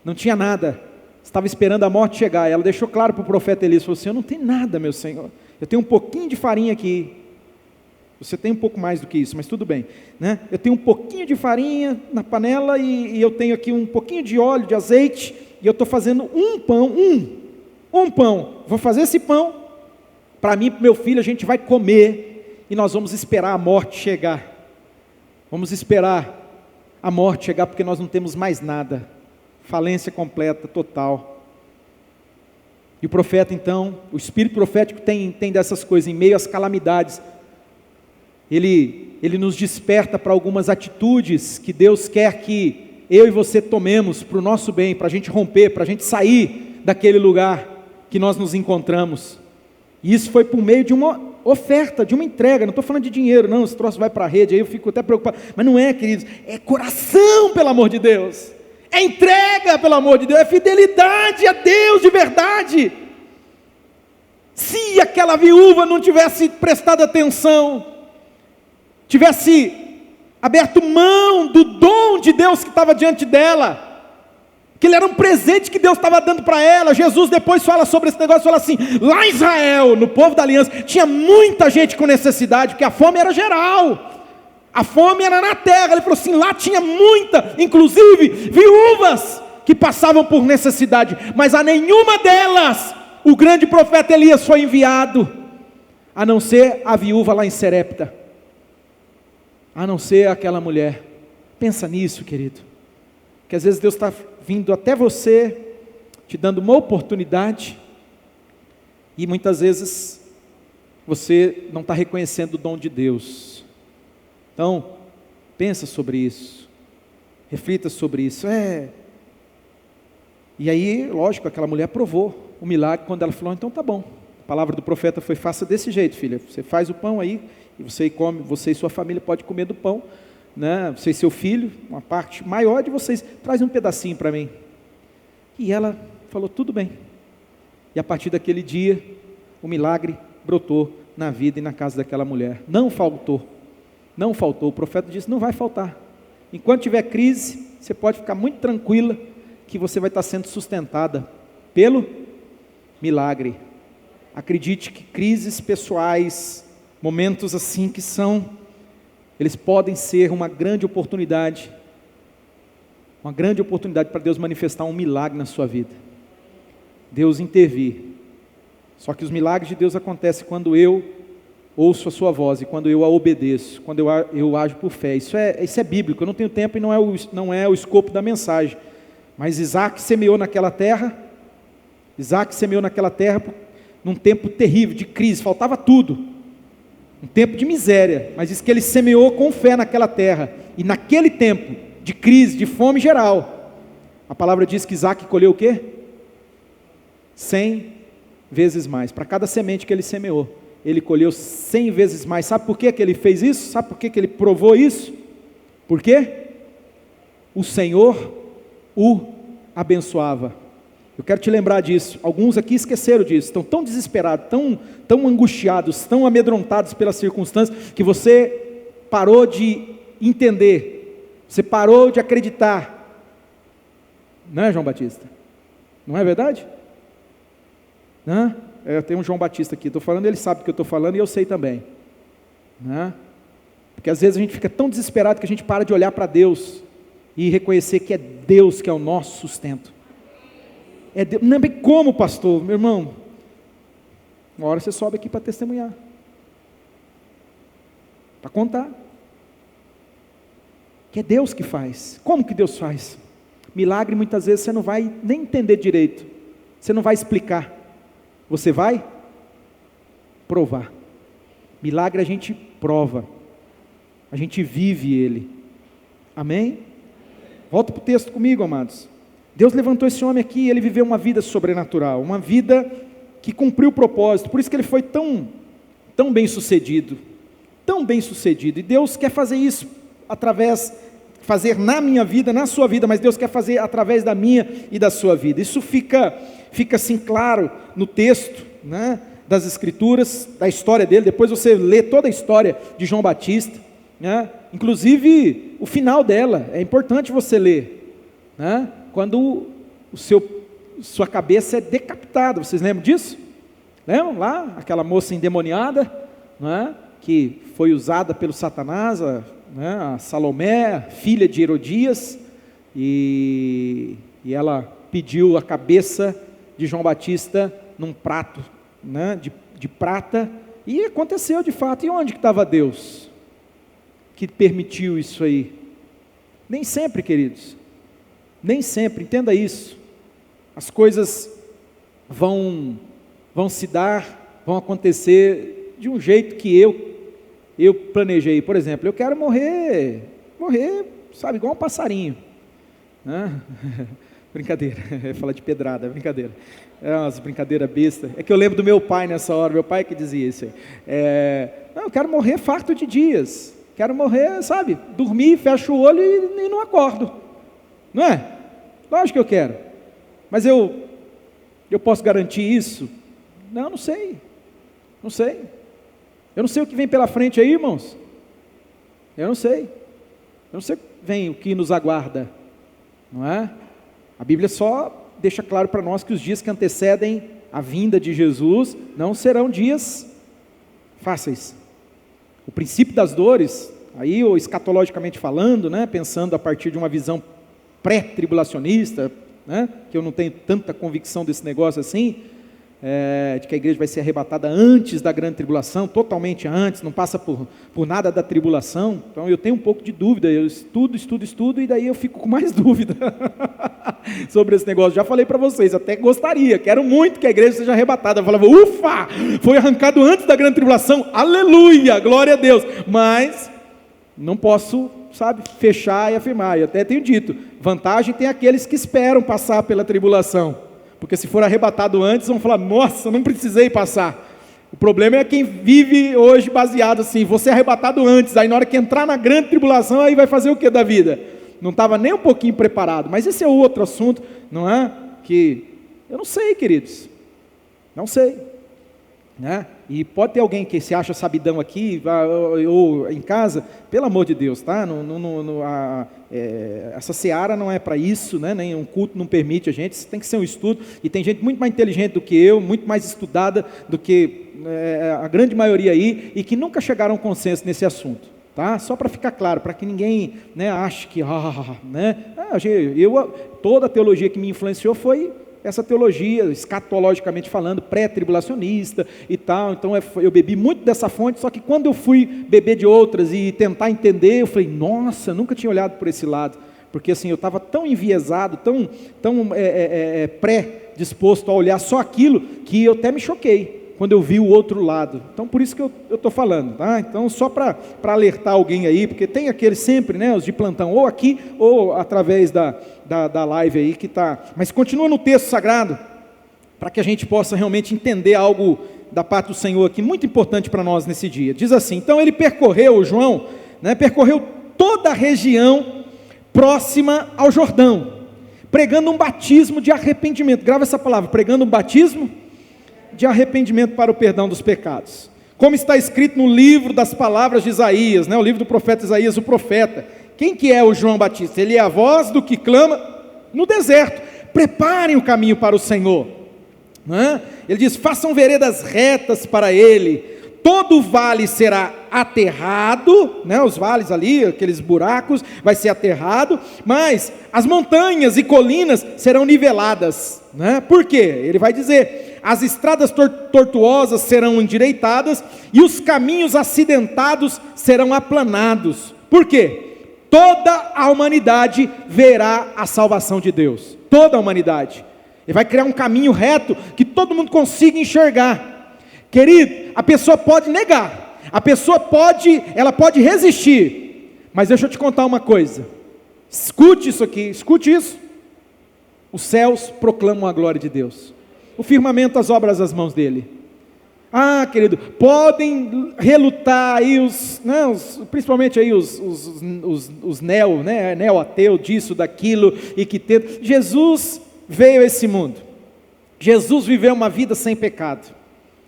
não tinha nada, estava esperando a morte chegar, ela deixou claro para o profeta Elias, falou assim, eu não tenho nada, meu Senhor, eu tenho um pouquinho de farinha aqui, você tem um pouco mais do que isso, mas tudo bem, né? Eu tenho um pouquinho de farinha na panela, e eu tenho aqui um pouquinho de óleo, de azeite, e eu estou fazendo um pão, vou fazer esse pão, para mim e para o meu filho, a gente vai comer, e nós vamos esperar a morte chegar, porque nós não temos mais nada, falência completa, total. E o profeta então, o espírito profético tem dessas coisas, em meio às calamidades, ele nos desperta para algumas atitudes, que Deus quer que eu e você tomemos, para o nosso bem, para a gente romper, para a gente sair daquele lugar que nós nos encontramos. E isso foi por meio de uma oferta, de uma entrega, não estou falando de dinheiro, não, esse troço vai para a rede, aí eu fico até preocupado, mas não é, queridos, é coração, pelo amor de Deus, é entrega, pelo amor de Deus, é fidelidade a Deus de verdade. Se aquela viúva não tivesse prestado atenção, tivesse aberto mão do dom de Deus que estava diante dela, que ele era um presente que Deus estava dando para ela. Jesus depois fala sobre esse negócio, fala assim, lá em Israel, no povo da aliança, tinha muita gente com necessidade, porque a fome era geral, a fome era na terra. Ele falou assim, lá tinha muita, inclusive viúvas, que passavam por necessidade, mas a nenhuma delas, o grande profeta Elias foi enviado, a não ser a viúva lá em Serepta, a não ser aquela mulher. Pensa nisso, querido, que às vezes Deus está vindo até você, te dando uma oportunidade, e muitas vezes você não está reconhecendo o dom de Deus. Então, pensa sobre isso, reflita sobre isso. E aí, lógico, aquela mulher provou o milagre, quando ela falou, então tá bom, a palavra do profeta foi, faça desse jeito, filha, você faz o pão aí, e você come, você e sua família pode comer do pão, né? Você e seu filho, uma parte maior de vocês, traz um pedacinho para mim. E ela falou, tudo bem. E a partir daquele dia, o milagre brotou na vida e na casa daquela mulher. Não faltou, o profeta disse, não vai faltar. Enquanto tiver crise, você pode ficar muito tranquila, que você vai estar sendo sustentada pelo milagre. Acredite que crises pessoais, momentos assim que eles podem ser uma grande oportunidade para Deus manifestar um milagre na sua vida, Deus intervir. Só que os milagres de Deus acontecem quando eu ouço a sua voz, e quando eu a obedeço, quando eu ajo por fé. Isso é bíblico, eu não tenho tempo e não é o escopo da mensagem, mas Isaac semeou naquela terra num tempo terrível, de crise, faltava tudo, um tempo de miséria, mas diz que ele semeou com fé naquela terra, e naquele tempo de crise, de fome geral, a palavra diz que Isaac colheu o quê? 100 vezes mais, para cada semente que ele semeou, ele colheu 100 vezes mais. Sabe por que ele fez isso? Sabe por que ele provou isso? Por quê? O Senhor o abençoava. Eu quero te lembrar disso. Alguns aqui esqueceram disso, estão tão desesperados, tão angustiados, tão amedrontados pelas circunstâncias, que você parou de entender, você parou de acreditar. Não é, João Batista? Não é verdade? Não? Eu tenho um João Batista aqui, estou falando, ele sabe do que eu estou falando e eu sei também. Não? Porque às vezes a gente fica tão desesperado que a gente para de olhar para Deus e reconhecer que é Deus que é o nosso sustento. É Deus. Não é como, pastor, meu irmão, uma hora você sobe aqui para testemunhar, para contar, que é Deus que faz. Como que Deus faz? Milagre muitas vezes você não vai nem entender direito, você não vai explicar, você vai provar. Milagre a gente prova, a gente vive ele, amém? Volta para o texto comigo, amados. Deus levantou esse homem aqui, ele viveu uma vida sobrenatural, uma vida que cumpriu o propósito, por isso que ele foi tão bem sucedido, e Deus quer fazer isso fazer na minha vida, na sua vida, mas Deus quer fazer através da minha e da sua vida. Isso fica assim claro no texto, né, das Escrituras, da história dele. Depois você lê toda a história de João Batista, né, inclusive o final dela, é importante você ler, né, quando sua cabeça é decapitada. Vocês lembram disso? Lembram lá, aquela moça endemoniada, né, que foi usada pelo Satanás, a Salomé, filha de Herodias, e ela pediu a cabeça de João Batista num prato, né, de prata, e aconteceu de fato. E onde que estava Deus que permitiu isso aí? Nem sempre, queridos, nem sempre, entenda isso, as coisas vão se dar, vão acontecer de um jeito que eu planejei. Por exemplo, eu quero morrer, sabe, igual um passarinho, né? Brincadeira, falar de pedrada, brincadeira, é umas brincadeiras bestas. É que eu lembro do meu pai nessa hora, meu pai que dizia isso aí. Não, eu quero morrer farto de dias, quero morrer, sabe, dormir, fecho o olho e não acordo, não é? Lógico que eu quero, mas eu posso garantir isso? Não sei, eu não sei o que vem pela frente aí, irmãos, eu não sei o que vem, o que nos aguarda, não é? A Bíblia só deixa claro para nós que os dias que antecedem a vinda de Jesus não serão dias fáceis. O princípio das dores, aí ou escatologicamente falando, né, pensando a partir de uma visão pré-tribulacionista, né, que eu não tenho tanta convicção desse negócio assim, de que a igreja vai ser arrebatada antes da grande tribulação, totalmente antes, não passa por nada da tribulação. Então eu tenho um pouco de dúvida, eu estudo, e daí eu fico com mais dúvida sobre esse negócio. Já falei para vocês, até gostaria, quero muito que a igreja seja arrebatada. Eu falava, ufa, foi arrancado antes da grande tribulação, aleluia, glória a Deus, mas não posso, sabe, fechar e afirmar. Eu até tenho dito, vantagem tem aqueles que esperam passar pela tribulação, porque se for arrebatado antes, vão falar, nossa, não precisei passar. O problema é quem vive hoje baseado assim, você é arrebatado antes, aí na hora que entrar na grande tribulação, aí vai fazer o que da vida? Não estava nem um pouquinho preparado. Mas esse é outro assunto, não é? Que eu não sei, queridos, não sei, né? E pode ter alguém que se acha sabidão aqui, ou em casa, pelo amor de Deus, tá? Essa seara não é para isso, né? Nem um culto não permite a gente, isso tem que ser um estudo, e tem gente muito mais inteligente do que eu, muito mais estudada do que a grande maioria aí, e que nunca chegaram a um consenso nesse assunto, tá? Só para ficar claro, para que ninguém, né, ache que, né? Toda a teologia que me influenciou foi essa teologia, escatologicamente falando, pré-tribulacionista e tal. Então eu bebi muito dessa fonte, só que quando eu fui beber de outras e tentar entender, eu falei, nossa, nunca tinha olhado por esse lado, porque assim, eu estava tão enviesado, tão pré-disposto a olhar só aquilo, que eu até me choquei quando eu vi o outro lado. Então por isso que eu estou falando, tá? Então só para alertar alguém aí, porque tem aqueles sempre, né, os de plantão, ou aqui, ou através da live aí que está, mas continua no texto sagrado, para que a gente possa realmente entender algo da parte do Senhor aqui, muito importante para nós nesse dia. Diz assim: então ele percorreu, João, percorreu toda a região próxima ao Jordão, pregando um batismo de arrependimento. Grava essa palavra: pregando um batismo de arrependimento para o perdão dos pecados. Como está escrito no livro das palavras de Isaías, o livro do profeta Isaías, o profeta. Quem que é o João Batista? Ele é a voz do que clama no deserto: preparem o caminho para o Senhor. Ele diz: façam veredas retas para ele, todo vale será aterrado, os vales ali, aqueles buracos, vai ser aterrado, mas as montanhas e colinas serão niveladas. Por quê? Ele vai dizer: as estradas tortuosas serão endireitadas e os caminhos acidentados serão aplanados. Por quê? Toda a humanidade verá a salvação de Deus, toda a humanidade. Ele vai criar um caminho reto que todo mundo consiga enxergar. Querido, a pessoa pode negar, ela pode resistir, mas deixa eu te contar uma coisa, escute isso aqui, escute isso: os céus proclamam a glória de Deus, o firmamento as obras das mãos dele. Querido, podem relutar aí principalmente aí os neo-ateu disso, daquilo, e que tentam. Jesus veio a esse mundo, Jesus viveu uma vida sem pecado,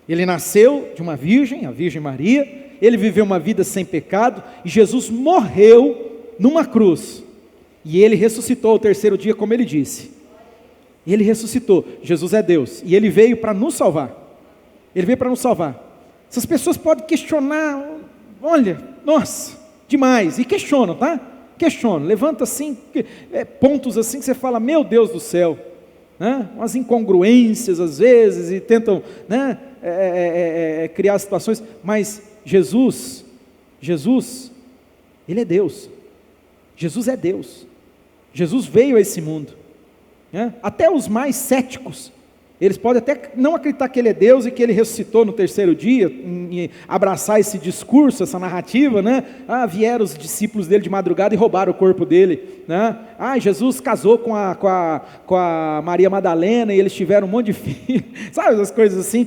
ele nasceu de uma virgem, a Virgem Maria, ele viveu uma vida sem pecado, e Jesus morreu numa cruz, e ele ressuscitou ao terceiro dia, como ele disse. Ele ressuscitou. Jesus é Deus, e ele veio para nos salvar. Ele veio para nos salvar. Essas pessoas podem questionar, olha, nossa, demais, e questionam, tá? Questionam, levanta assim, pontos assim que você fala: meu Deus do céu, umas incongruências às vezes, e tentam criar situações, mas Jesus, Ele é Deus, Jesus é Deus, Jesus veio a esse mundo, até os mais céticos, eles podem até não acreditar que Ele é Deus e que Ele ressuscitou no terceiro dia, e abraçar esse discurso, essa narrativa, vieram os discípulos dele de madrugada e roubaram o corpo dele, Jesus casou com a Maria Madalena e eles tiveram um monte de filhos, sabe, essas coisas assim,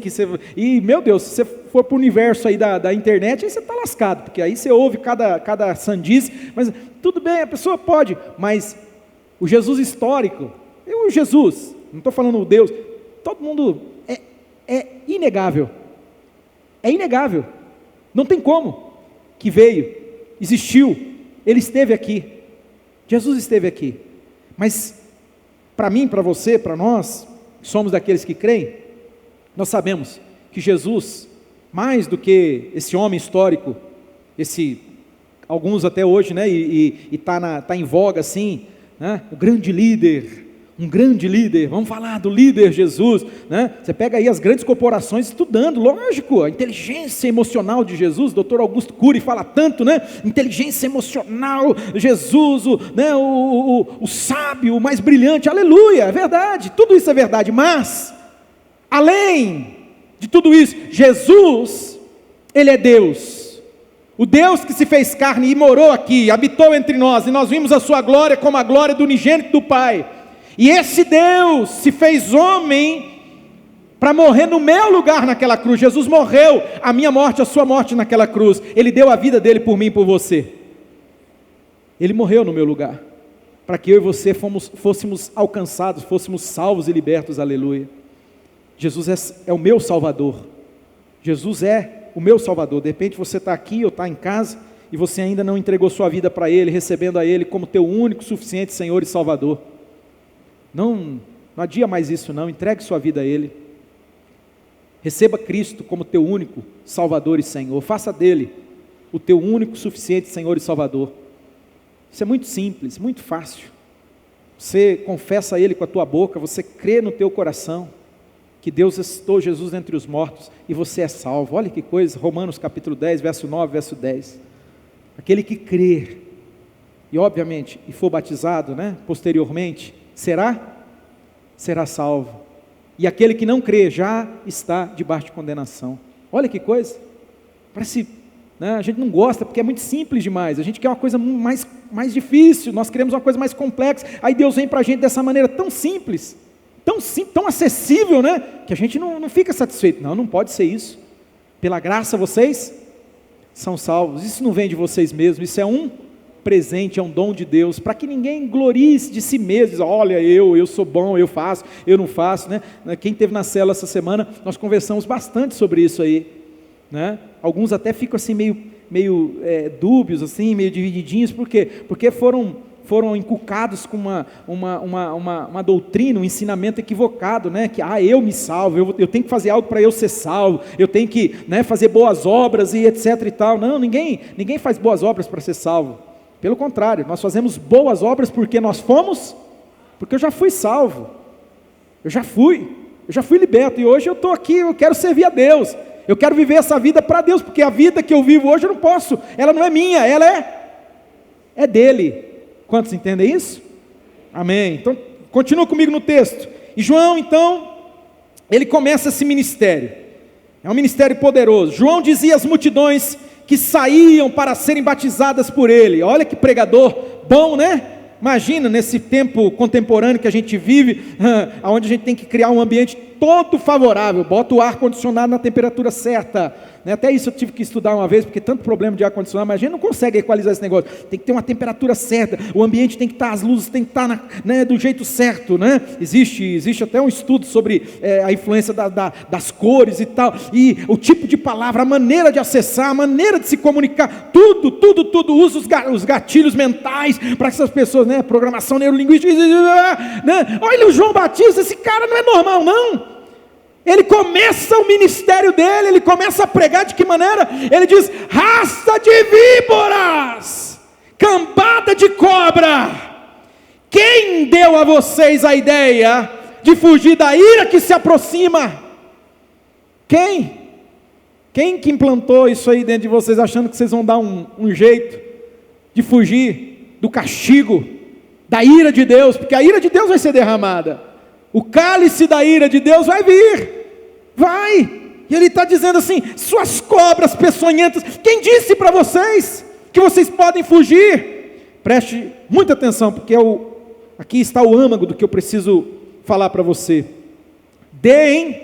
e meu Deus, se você for para o universo aí da internet, aí você está lascado, porque aí você ouve cada sandice, mas tudo bem, a pessoa pode, mas o Jesus histórico, o Jesus, não estou falando o Deus, todo mundo, é inegável, não tem como, que veio, existiu, Ele esteve aqui, Jesus esteve aqui, mas para mim, para você, para nós, somos daqueles que creem, nós sabemos que Jesus, mais do que esse homem histórico, alguns até hoje, e está em voga assim, o grande líder, um grande líder, vamos falar do líder Jesus, Você pega aí as grandes corporações estudando, lógico, a inteligência emocional de Jesus, Dr. Augusto Cury fala tanto, inteligência emocional, Jesus, o sábio, o mais brilhante, aleluia, é verdade, tudo isso é verdade, mas, além de tudo isso, Jesus, Ele é Deus, o Deus que se fez carne e morou aqui, habitou entre nós, e nós vimos a sua glória como a glória do unigênito do Pai. E esse Deus se fez homem para morrer no meu lugar naquela cruz. Jesus morreu a minha morte, a sua morte naquela cruz. Ele deu a vida dele por mim e por você. Ele morreu no meu lugar, para que eu e você fôssemos alcançados, fôssemos salvos e libertos, aleluia. Jesus é o meu Salvador. Jesus é o meu Salvador. De repente você está aqui ou está em casa e você ainda não entregou sua vida para Ele, recebendo a Ele como teu único, suficiente Senhor e Salvador. Não adia mais isso não, entregue sua vida a Ele, receba Cristo como teu único Salvador e Senhor, faça dele o teu único, suficiente Senhor e Salvador. Isso é muito simples, muito fácil. Você confessa a Ele com a tua boca, você crê no teu coração que Deus ressuscitou Jesus dentre os mortos e você é salvo. Olha que coisa, Romanos capítulo 10, verso 9, verso 10. Aquele que crer e obviamente e for batizado, posteriormente, será salvo, e aquele que não crê já está debaixo de condenação. Olha que coisa, parece, a gente não gosta porque é muito simples demais, a gente quer uma coisa mais difícil, nós queremos uma coisa mais complexa, aí Deus vem para a gente dessa maneira tão simples, tão acessível, que a gente não fica satisfeito. Não pode ser isso. Pela graça vocês são salvos. Isso não vem de vocês mesmos, isso é um presente, é um dom de Deus, para que ninguém glorie de si mesmo, diz, olha, eu sou bom, eu faço, eu não faço, né? Quem esteve na célula essa semana, nós conversamos bastante sobre isso aí, né? Alguns até ficam assim meio dúbios, assim, meio divididinhos, por quê? Porque foram inculcados com uma doutrina, um ensinamento equivocado, né? Que eu me salvo, eu tenho que fazer algo para eu ser salvo, eu tenho que, né, fazer boas obras e etc e tal. Não, ninguém faz boas obras para ser salvo. Pelo contrário, nós fazemos boas obras porque porque eu já fui salvo, eu já fui liberto, e hoje eu estou aqui, eu quero servir a Deus, eu quero viver essa vida para Deus, porque a vida que eu vivo hoje eu não posso, ela não é minha, ela é dele. Quantos entendem isso? Amém. Então, continua comigo no texto. E João, então, ele começa esse ministério, é um ministério poderoso. João dizia às multidões que saíam para serem batizadas por ele. Olha que pregador bom, né? Imagina, nesse tempo contemporâneo que a gente vive, onde a gente tem que criar um ambiente todo favorável, bota o ar-condicionado na temperatura certa, né? Até isso eu tive que estudar uma vez, porque tanto problema de ar-condicionado, mas a gente não consegue equalizar esse negócio, tem que ter uma temperatura certa, o ambiente tem que estar, as luzes tem que estar do jeito certo, né? Existe até um estudo sobre a influência das cores e tal, e o tipo de palavra, a maneira de acessar, a maneira de se comunicar, tudo, usa os gatilhos mentais, para que essas pessoas, né? Programação neurolinguística, né? Olha o João Batista, esse cara não é normal não. Ele começa o ministério dele, ele começa a pregar de que maneira? Ele diz, raça de víboras, cambada de cobra, quem deu a vocês a ideia de fugir da ira que se aproxima? Quem que implantou isso aí dentro de vocês, achando que vocês vão dar um jeito de fugir do castigo, da ira de Deus, porque a ira de Deus vai ser derramada, o cálice da ira de Deus vai vir, e ele está dizendo assim, suas cobras peçonhentas, quem disse para vocês que vocês podem fugir? Preste muita atenção, porque aqui está o âmago do que eu preciso falar para você. Deem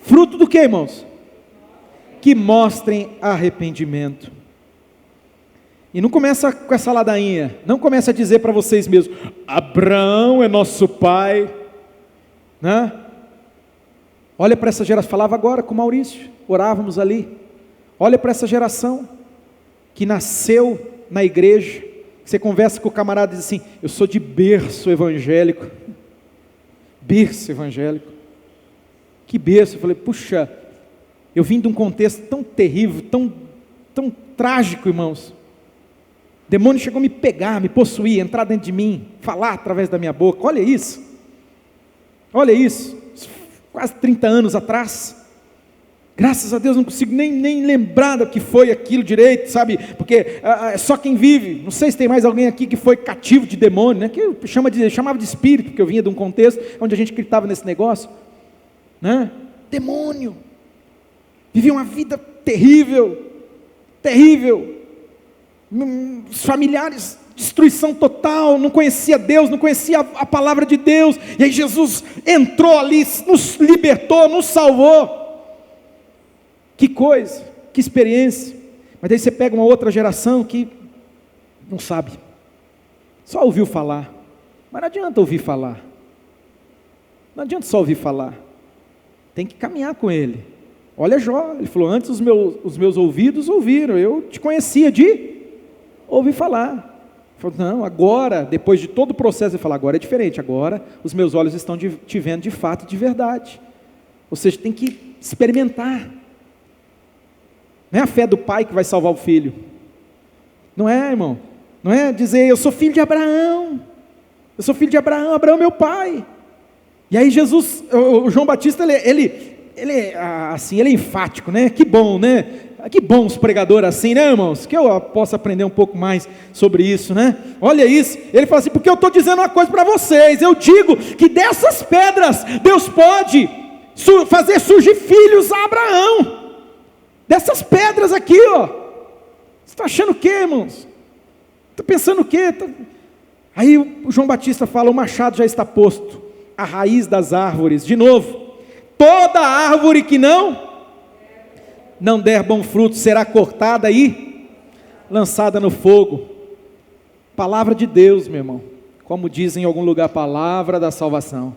fruto do que, irmãos? Que mostrem arrependimento. E não começa com essa ladainha, não começa a dizer para vocês mesmos, Abraão é nosso pai, né? Olha para essa geração, falava agora com o Maurício, orávamos ali, olha para essa geração, que nasceu na igreja, você conversa com o camarada e diz assim, eu sou de berço evangélico, que berço, eu falei, puxa, eu vim de um contexto tão terrível, tão trágico, irmãos, o demônio chegou a me pegar, me possuir, entrar dentro de mim, falar através da minha boca, olha isso, quase 30 anos atrás, graças a Deus não consigo nem lembrar do que foi aquilo direito, sabe, porque é só quem vive, não sei se tem mais alguém aqui que foi cativo de demônio, né? Que eu chamava de espírito, porque eu vinha de um contexto onde a gente gritava nesse negócio, né? Demônio, vivia uma vida terrível, os familiares, destruição total, não conhecia Deus, não conhecia a palavra de Deus, e aí Jesus entrou ali, nos libertou, nos salvou, que coisa, que experiência. Mas daí você pega uma outra geração que não sabe, só ouviu falar, mas não adianta ouvir falar, não adianta só ouvir falar, tem que caminhar com ele. Olha Jó, ele falou, antes os meus ouvidos ouviram, eu te conhecia de ouvir falar. Ele falou, não, agora, depois de todo o processo, ele falou, agora é diferente, agora os meus olhos estão te vendo de fato e de verdade. Ou seja, tem que experimentar. Não é a fé do pai que vai salvar o filho. Não é, irmão. Não é dizer, eu sou filho de Abraão. Abraão é meu pai. E aí Jesus, o João Batista, ele é enfático, né? Que bom, né? Que bom os pregadores assim, né, irmãos? Que eu possa aprender um pouco mais sobre isso, né? Olha isso, ele fala assim, porque eu estou dizendo uma coisa para vocês, eu digo que dessas pedras, Deus pode fazer surgir filhos a Abraão, dessas pedras aqui, ó. Você está achando o quê, irmãos? Está pensando o quê? Aí o João Batista fala, o machado já está posto, a raiz das árvores. De novo, toda árvore que não der bom fruto será cortada e lançada no fogo. Palavra de Deus, meu irmão. Como diz em algum lugar, palavra da salvação.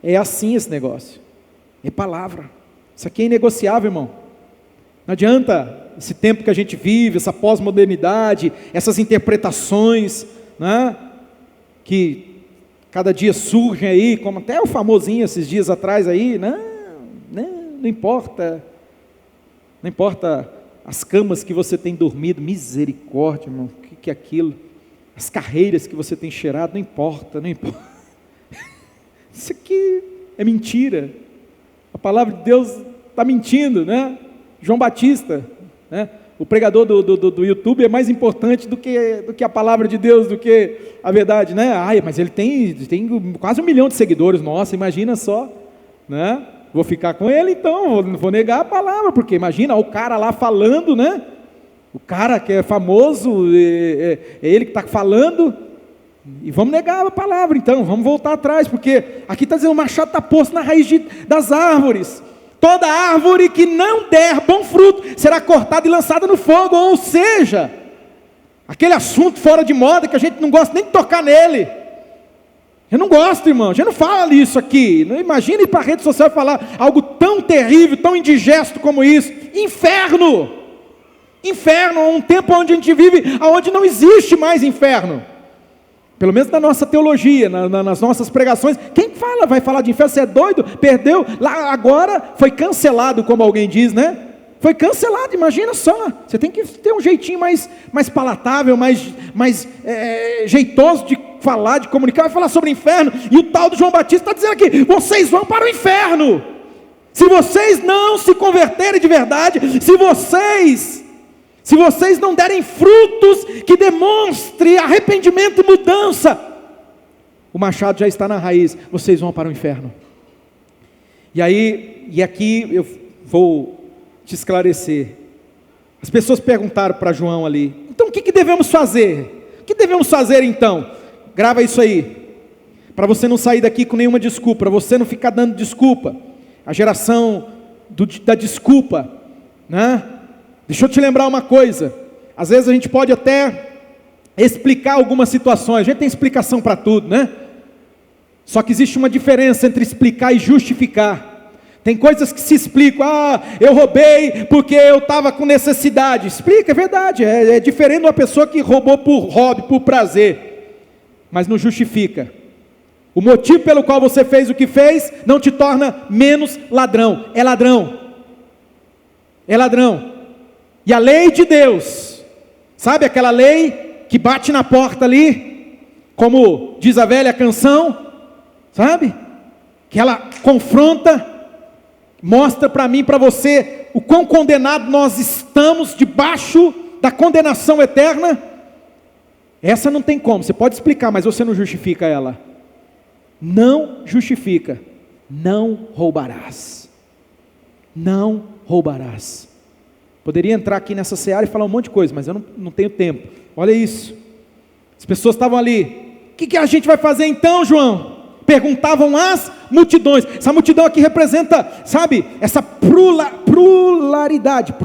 É assim esse negócio. É palavra. Isso aqui é inegociável, irmão. Não adianta esse tempo que a gente vive, essa pós-modernidade, essas interpretações, né, que cada dia surgem aí, como até o famosinho esses dias atrás aí, não importa. Não importa as camas que você tem dormido, misericórdia, irmão, o que é aquilo? As carreiras que você tem cheirado, não importa. Isso aqui é mentira. A palavra de Deus está mentindo, né? João Batista, né? O pregador do YouTube é mais importante do que a palavra de Deus, do que a verdade, né? Mas ele tem quase 1 milhão de seguidores, nossa, imagina só, né? Vou ficar com ele então, vou negar a palavra, porque imagina, o cara lá falando, né? O cara que é famoso, é ele que está falando, e vamos negar a palavra então, vamos voltar atrás, porque aqui está dizendo, o machado está posto na raiz das árvores. Toda árvore que não der bom fruto será cortada e lançada no fogo, ou seja, aquele assunto fora de moda que a gente não gosta nem de tocar nele. Eu não gosto, irmão, a gente não fala isso aqui. Não imagine ir para a rede social e falar algo tão terrível, tão indigesto como isso. Inferno! Inferno, um tempo onde a gente vive, onde não existe mais inferno. Pelo menos na nossa teologia, nas nossas pregações. Quem vai falar de inferno? Você é doido? Perdeu? Lá agora foi cancelado, como alguém diz, né? Foi cancelado, imagina só. Você tem que ter um jeitinho mais palatável, mais jeitoso de falar, de comunicar. Vai falar sobre o inferno. E o tal do João Batista está dizendo aqui, vocês vão para o inferno. Se vocês não se converterem de verdade, se vocês não derem frutos que demonstrem arrependimento e mudança, o machado já está na raiz, vocês vão para o inferno. E aqui eu vou te esclarecer. As pessoas perguntaram para João ali, então o que devemos fazer? O que devemos fazer então? Grava isso aí, para você não sair daqui com nenhuma desculpa, para você não ficar dando desculpa. A geração da desculpa, né? Deixa eu te lembrar uma coisa, às vezes a gente pode até explicar algumas situações, a gente tem explicação para tudo, né? Só que existe uma diferença entre explicar e justificar. Tem coisas que se explicam, eu roubei porque eu estava com necessidade. Explica, é verdade, é diferente de uma pessoa que roubou por hobby, por prazer, mas não justifica. O motivo pelo qual você fez o que fez, não te torna menos ladrão, é ladrão. É ladrão. E a lei de Deus, sabe aquela lei que bate na porta ali, como diz a velha canção, sabe? Que ela confronta, mostra para mim, para você, o quão condenado nós estamos debaixo da condenação eterna. Essa não tem como, você pode explicar, mas você não justifica ela. Não justifica. Não roubarás. Não roubarás. Poderia entrar aqui nessa seara e falar um monte de coisa, mas eu não tenho tempo. Olha isso. As pessoas estavam ali. O que a gente vai fazer então, João? Perguntavam as multidões. Essa multidão aqui representa, sabe, essa pluralidade,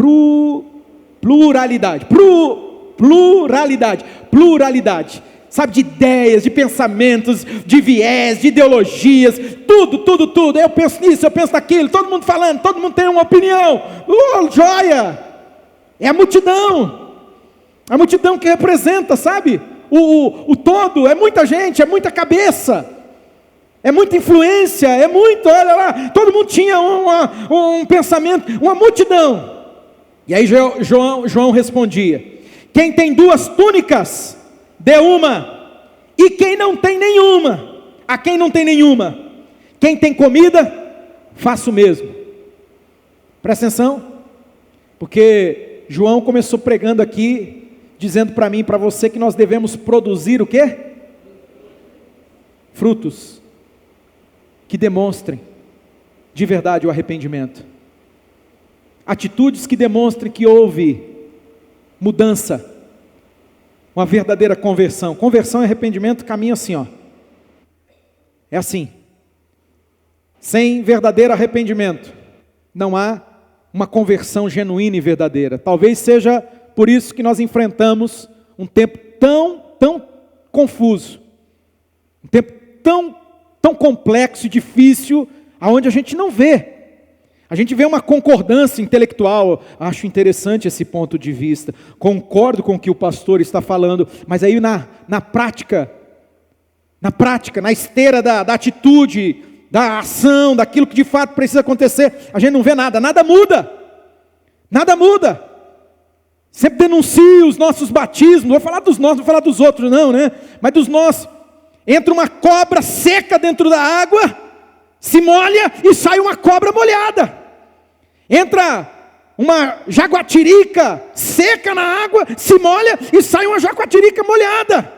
sabe, de ideias, de pensamentos, de viés, de ideologias, tudo. Eu penso nisso, eu penso naquilo, todo mundo falando, todo mundo tem uma opinião. Joia! É a multidão que representa, sabe, o todo. É muita gente, é muita cabeça, é muita influência, olha lá, todo mundo tinha um pensamento, uma multidão. E aí João respondia: quem tem 2 túnicas, dê uma, e quem não tem nenhuma, a quem não tem nenhuma, quem tem comida, faça o mesmo. Presta atenção, porque João começou pregando aqui, dizendo para mim e para você que nós devemos produzir o quê? Frutos que demonstrem de verdade o arrependimento, atitudes que demonstrem que houve mudança, uma verdadeira conversão. Conversão e arrependimento caminham assim, ó. É assim. Sem verdadeiro arrependimento, não há uma conversão genuína e verdadeira. Talvez seja por isso que nós enfrentamos um tempo tão confuso, um tempo tão complexo e difícil, aonde a gente não vê. A gente vê uma concordância intelectual. Acho interessante esse ponto de vista, concordo com o que o pastor está falando, mas aí na prática, na esteira da atitude, da ação, daquilo que de fato precisa acontecer, a gente não vê nada, nada muda. Sempre denuncio os nossos batismos, não vou falar dos nossos, não vou falar dos outros não, né? Mas dos nossos. Entra uma cobra seca dentro da água, se molha e sai uma cobra molhada. Entra uma jaguatirica seca na água, se molha e sai uma jaguatirica molhada.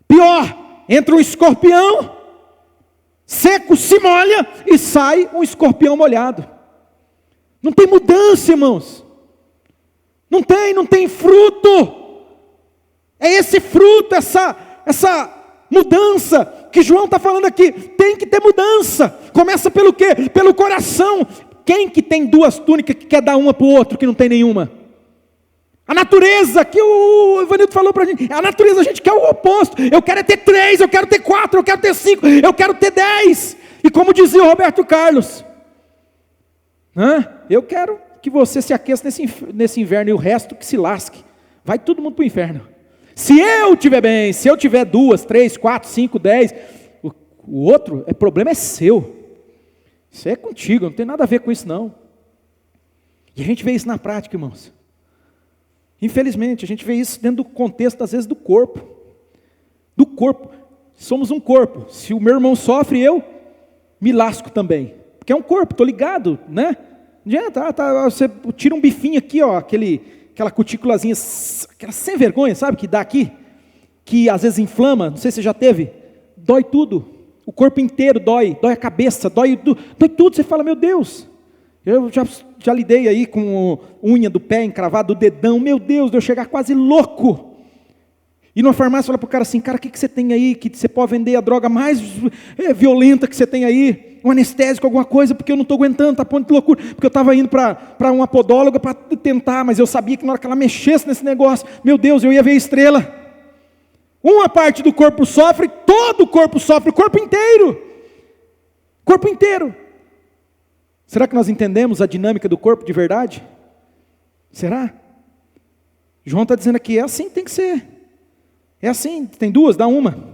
Pior, entra um escorpião seco, se molha e sai um escorpião molhado. Não tem mudança, irmãos. Não tem fruto. É esse fruto, essa mudança que João está falando aqui. Tem que ter mudança. Começa pelo quê? Pelo coração. Quem que tem duas túnicas que quer dar uma para o outro que não tem nenhuma? A natureza, que o Ivanildo falou para a gente, a natureza, a gente quer o oposto. Eu quero ter 3, eu quero ter 4, eu quero ter 5, eu quero ter 10. E como dizia o Roberto Carlos, eu quero que você se aqueça nesse inverno e o resto que se lasque. Vai todo mundo para o inferno. Se eu estiver bem, se eu tiver 2, 3, 4, 5, 10, o outro, problema é seu. Isso é contigo, não tem nada a ver com isso não. E a gente vê isso na prática, irmãos. Infelizmente, a gente vê isso dentro do contexto, às vezes, do corpo. Do corpo. Somos um corpo. Se o meu irmão sofre, eu me lasco também. Porque é um corpo, estou ligado, né? Não adianta, você tira um bifinho aqui, ó, aquela cutículazinha, aquela sem vergonha, sabe, que dá aqui, que às vezes inflama, não sei se você já teve, dói tudo, o corpo inteiro dói a cabeça, dói tudo, você fala, meu Deus, eu já lidei aí com unha do pé encravada, do dedão, meu Deus, de eu chegar quase louco. E numa farmácia fala para o cara assim, cara, o que você tem aí, que você pode vender a droga mais violenta que você tem aí, um anestésico, alguma coisa, porque eu não estou aguentando, está ponto de loucura, porque eu estava indo para uma podóloga para tentar, mas eu sabia que na hora que ela mexesse nesse negócio, meu Deus, eu ia ver a estrela. Uma parte do corpo sofre, todo o corpo sofre, o corpo inteiro. Corpo inteiro. Será que nós entendemos a dinâmica do corpo de verdade? Será? João está dizendo aqui, é assim que tem que ser. É assim, tem 2, dá uma.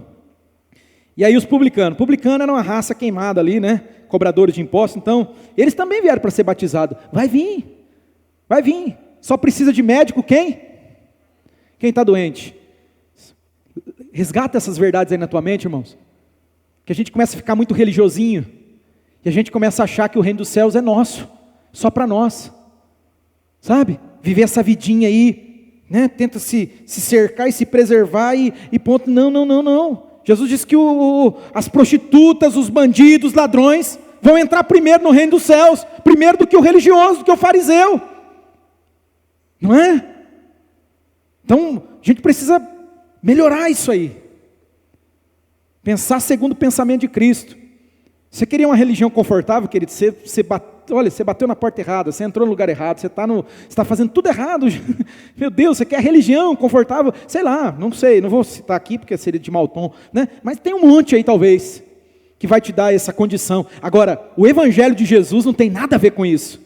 E aí os publicanos. Publicano era uma raça queimada ali, né? Cobradores de impostos. Então, eles também vieram para ser batizados. Vai vir. Só precisa de médico quem? Quem está doente. Resgata essas verdades aí na tua mente, irmãos. Que a gente começa a ficar muito religiosinho. E a gente começa a achar que o reino dos céus é nosso. Só para nós. Sabe? Viver essa vidinha aí. Né? Tenta se cercar e se preservar e ponto. Não. Jesus disse que as prostitutas, os bandidos, os ladrões vão entrar primeiro no reino dos céus, primeiro do que o religioso, do que o fariseu. Não é? Então, a gente precisa melhorar isso aí. Pensar segundo o pensamento de Cristo. Você queria uma religião confortável, querido? Você bateu na porta errada, você entrou no lugar errado, você está fazendo tudo errado. Meu Deus, você quer religião confortável? Sei lá, não sei, não vou citar aqui porque seria de mau tom, né? Mas tem um monte aí talvez, que vai te dar essa condição. Agora, o Evangelho de Jesus não tem nada a ver com isso.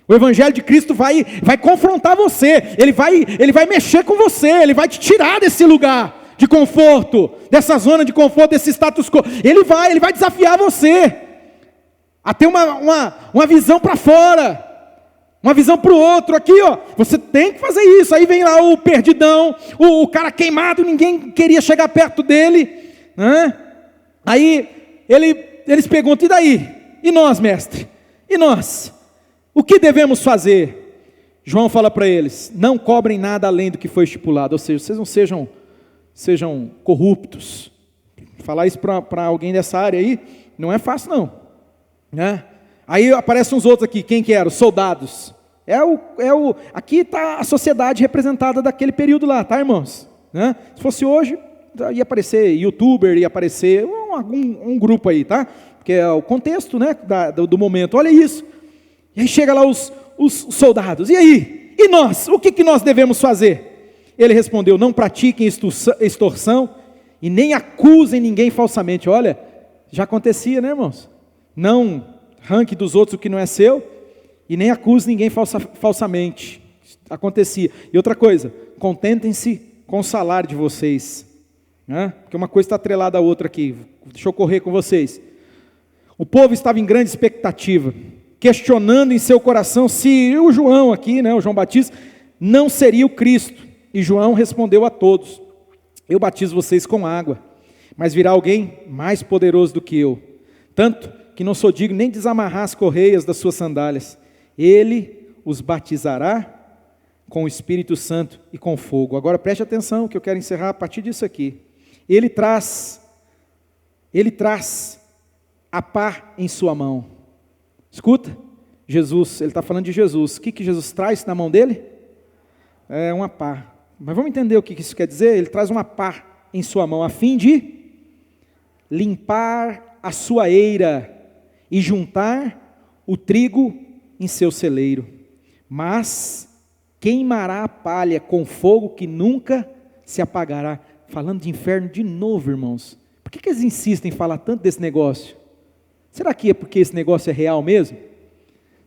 O Evangelho de Cristo vai confrontar você, ele vai mexer com você, ele vai te tirar desse lugar de conforto, dessa zona de conforto, desse status quo. Ele vai desafiar você a ter uma visão para fora, uma visão para o outro. Aqui, ó, você tem que fazer isso. Aí vem lá o perdidão, o cara queimado, ninguém queria chegar perto dele, né? Aí eles perguntam, e daí? E nós, mestre? E nós? O que devemos fazer? João fala para eles, não cobrem nada além do que foi estipulado, ou seja, vocês não sejam corruptos. Falar isso para alguém dessa área aí, não é fácil não, né? Aí aparecem uns outros aqui, quem que eram? Soldados. Aqui está a sociedade representada daquele período lá, tá, irmãos? Né? Se fosse hoje, ia aparecer youtuber, ia aparecer um grupo aí, tá? porque é o contexto, né, do momento, olha isso. E aí chega lá os soldados, e aí? E nós? O que nós devemos fazer? Ele respondeu, não pratiquem extorsão e nem acusem ninguém falsamente. Olha, já acontecia, né, irmãos? Não arranque dos outros o que não é seu e nem acuse ninguém falsamente. Acontecia. E outra coisa, contentem-se com o salário de vocês, né? Porque uma coisa está atrelada à outra aqui. Deixa eu correr com vocês. O povo estava em grande expectativa, questionando em seu coração se o João aqui, né, o João Batista, não seria o Cristo. E João respondeu a todos, eu batizo vocês com água, mas virá alguém mais poderoso do que eu, tanto que não sou digno nem de desamarrar as correias das suas sandálias. Ele os batizará com o Espírito Santo e com fogo. Agora preste atenção, que eu quero encerrar a partir disso aqui. Ele traz a pá em sua mão. Escuta, Jesus, ele está falando de Jesus. O que Jesus traz na mão dele? É uma pá. Mas vamos entender o que isso quer dizer? Ele traz uma pá em sua mão, a fim de limpar a sua eira e juntar o trigo em seu celeiro. Mas queimará a palha com fogo que nunca se apagará. Falando de inferno de novo, irmãos. Por que eles insistem em falar tanto desse negócio? Será que é porque esse negócio é real mesmo?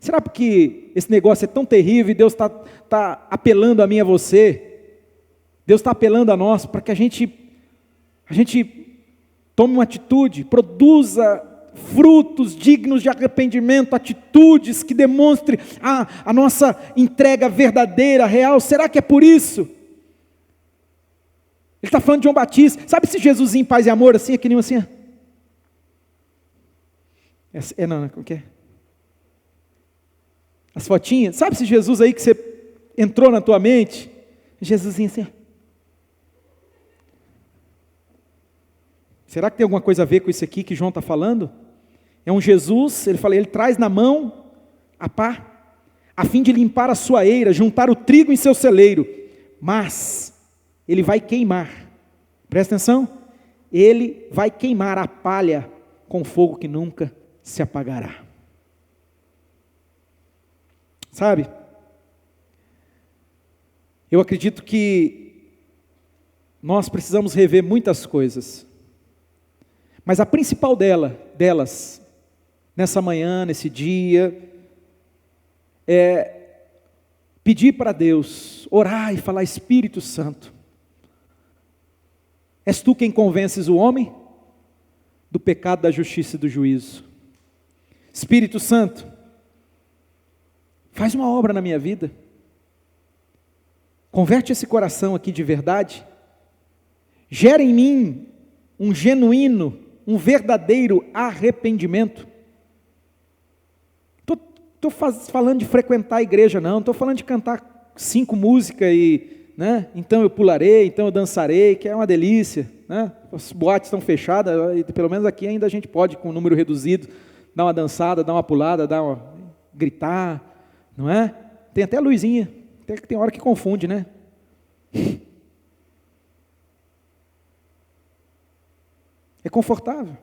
Será porque esse negócio é tão terrível e Deus está apelando a mim e a você? Deus está apelando a nós para que a gente tome uma atitude, produza frutos dignos de arrependimento, atitudes que demonstrem a nossa entrega verdadeira, real. Será que é por isso? Ele está falando de João Batista. Sabe esse Jesusinho paz e amor assim, aquele assim? Não, como que é? As fotinhas. Sabe esse Jesus aí que você entrou na tua mente? Jesusinho assim. Será que tem alguma coisa a ver com isso aqui que João está falando? É um Jesus, ele fala, ele traz na mão a pá, a fim de limpar a sua eira, juntar o trigo em seu celeiro, mas ele vai queimar, presta atenção, ele vai queimar a palha com fogo que nunca se apagará. Sabe, eu acredito que nós precisamos rever muitas coisas, mas a principal delas, nessa manhã, nesse dia, é pedir para Deus, orar e falar, Espírito Santo, és tu quem convences o homem do pecado, da justiça e do juízo. Espírito Santo, faz uma obra na minha vida, converte esse coração aqui de verdade, gera em mim um genuíno, um verdadeiro arrependimento. Estou falando de frequentar a igreja, não estou falando de cantar 5 músicas e, né, então eu pularei, então eu dançarei, que é uma delícia, né? As boates estão fechadas, e pelo menos aqui ainda a gente pode, com um número reduzido, dar uma dançada, dar uma pulada, gritar, não é? Tem até a luzinha, até que tem hora que confunde, né? É confortável.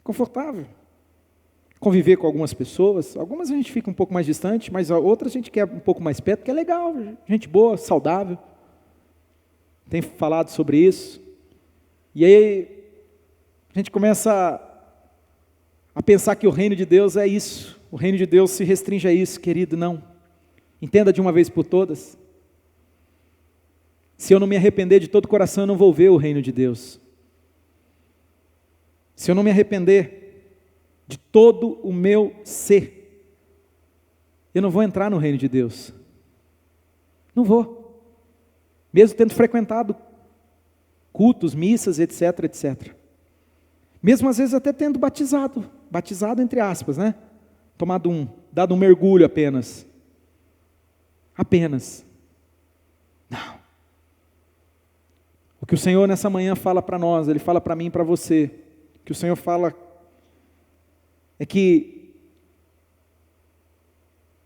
Confortável. Conviver com algumas pessoas, algumas a gente fica um pouco mais distante, mas outras a gente quer um pouco mais perto, porque é legal, gente boa, saudável. Tem falado sobre isso. E aí a gente começa a pensar que o reino de Deus é isso. O reino de Deus se restringe a isso, querido, não. Entenda de uma vez por todas. Se eu não me arrepender de todo o coração, eu não vou ver o reino de Deus. Se eu não me arrepender de todo o meu ser, eu não vou entrar no reino de Deus. Não vou. Mesmo tendo frequentado cultos, missas, etc, etc. Mesmo às vezes até tendo batizado entre aspas, né? Dado um mergulho apenas. Apenas. Não. O que o Senhor nessa manhã fala para nós, Ele fala para mim e para você, o que o Senhor fala é que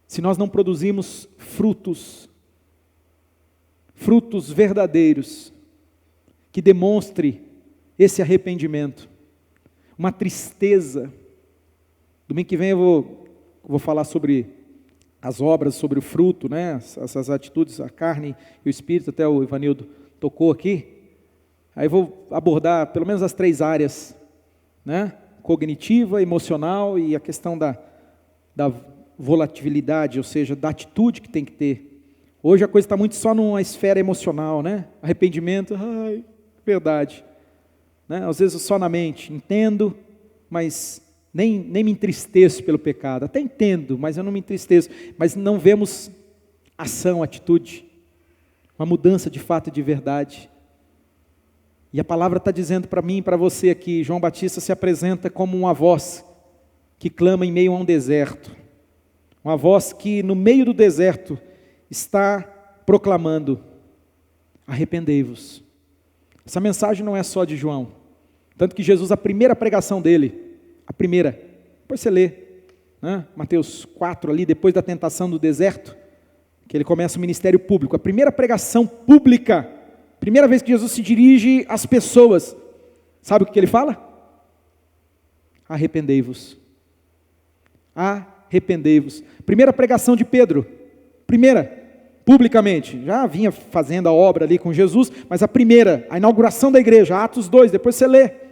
se nós não produzimos frutos verdadeiros, que demonstre esse arrependimento, uma tristeza. Domingo que vem eu vou falar sobre as obras, sobre o fruto, né? Essas atitudes, a carne e o espírito, até o Ivanildo tocou aqui. Aí vou abordar pelo menos as 3 áreas, né? Cognitiva, emocional e a questão da volatilidade, ou seja, da atitude que tem que ter. Hoje a coisa está muito só numa esfera emocional, né? Arrependimento, verdade. Né? Às vezes só na mente, entendo, mas nem me entristeço pelo pecado. Até entendo, mas eu não me entristeço. Mas não vemos ação, atitude, uma mudança de fato e de verdade. E a palavra está dizendo para mim e para você aqui, João Batista se apresenta como uma voz que clama em meio a um deserto. Uma voz que no meio do deserto está proclamando: arrependei-vos. Essa mensagem não é só de João. Tanto que Jesus, a primeira pregação dele, depois você lê, né? Mateus 4 ali, depois da tentação do deserto, que ele começa o ministério público. A primeira pregação pública, primeira vez que Jesus se dirige às pessoas, sabe o que ele fala? Arrependei-vos. Arrependei-vos. Primeira pregação de Pedro, publicamente, já vinha fazendo a obra ali com Jesus, mas a primeira, a inauguração da igreja, Atos 2, depois você lê.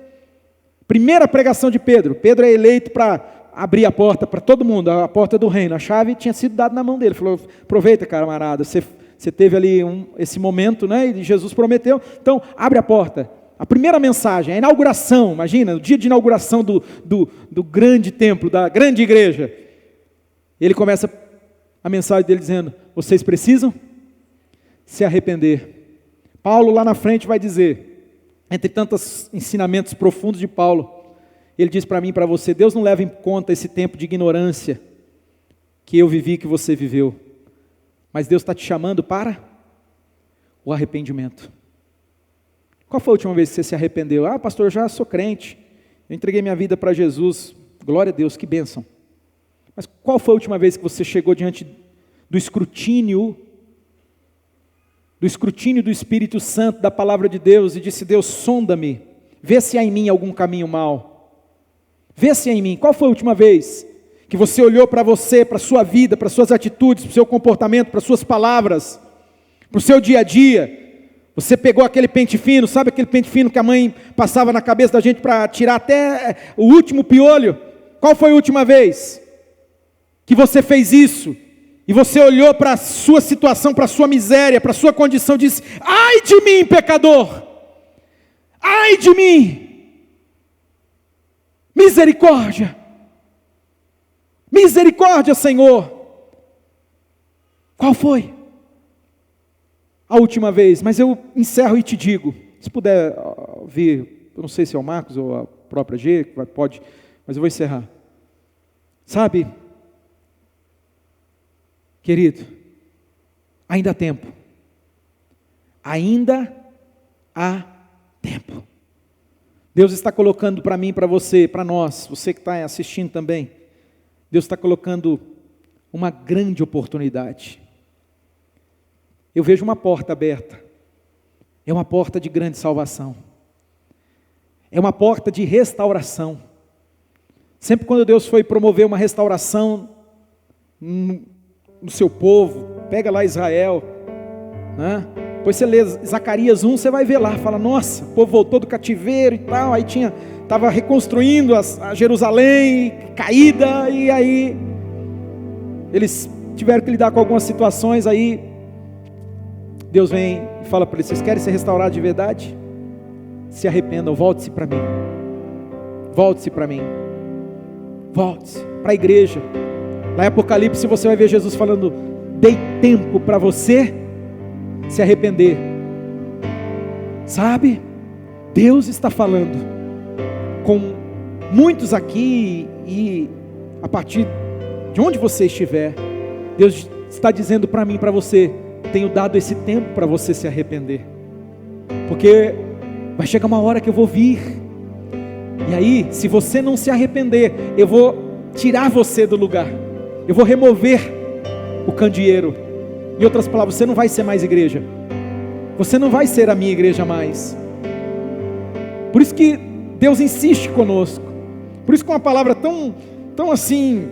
Primeira pregação de Pedro. Pedro é eleito para abrir a porta para todo mundo, a porta do reino. A chave tinha sido dada na mão dele. Falou: aproveita, camarada, você teve ali esse momento, né? E Jesus prometeu, então abre a porta. A primeira mensagem, a inauguração, imagina, o dia de inauguração do grande templo, da grande igreja. Ele começa a mensagem dele dizendo: vocês precisam se arrepender. Paulo lá na frente vai dizer, entre tantos ensinamentos profundos de Paulo, ele diz para mim e para você: Deus não leva em conta esse tempo de ignorância que eu vivi, que você viveu, mas Deus está te chamando para o arrependimento. Qual foi a última vez que você se arrependeu? Pastor, eu já sou crente, eu entreguei minha vida para Jesus, glória a Deus, que bênção. Mas qual foi a última vez que você chegou diante do escrutínio do Espírito Santo, da palavra de Deus, e disse: Deus, sonda-me, vê se há em mim algum caminho mau, vê se há em mim. Qual foi a última vez que você olhou para você, para a sua vida, para as suas atitudes, para o seu comportamento, para as suas palavras, para o seu dia a dia, você pegou aquele pente fino, sabe aquele pente fino que a mãe passava na cabeça da gente para tirar até o último piolho? Qual foi a última vez que você fez isso? E você olhou para a sua situação, para a sua miséria, para a sua condição e disse: ai de mim, pecador! Ai de mim! Misericórdia! Misericórdia, Senhor! Qual foi a última vez? Mas eu encerro e te digo, se puder vir, eu não sei se é o Marcos ou a própria G, pode, mas eu vou encerrar. Sabe, querido, ainda há tempo. Ainda há tempo. Deus está colocando para mim, para você, para nós, você que está assistindo também, Deus está colocando uma grande oportunidade. Eu vejo uma porta aberta. É uma porta de grande salvação. É uma porta de restauração. Sempre quando Deus foi promover uma restauração no seu povo, pega lá Israel, né? Depois você lê Zacarias 1, você vai ver lá, fala: nossa, o povo voltou do cativeiro e tal, aí estava reconstruindo a Jerusalém caída, e aí eles tiveram que lidar com algumas situações. Aí Deus vem e fala para eles: vocês querem ser restaurados de verdade? Se arrependam, volte-se para mim, volte-se para mim, volte-se para a igreja. Lá em Apocalipse você vai ver Jesus falando: dei tempo para você se arrepender. Sabe, Deus está falando com muitos aqui, e a partir de onde você estiver, Deus está dizendo para mim, para você: tenho dado esse tempo para você se arrepender, porque vai chegar uma hora que eu vou vir, e aí, se você não se arrepender, eu vou tirar você do lugar, eu vou remover o candeeiro. Em outras palavras, você não vai ser mais igreja, você não vai ser a minha igreja mais. Por isso que Deus insiste conosco, Por isso que uma palavra tão assim,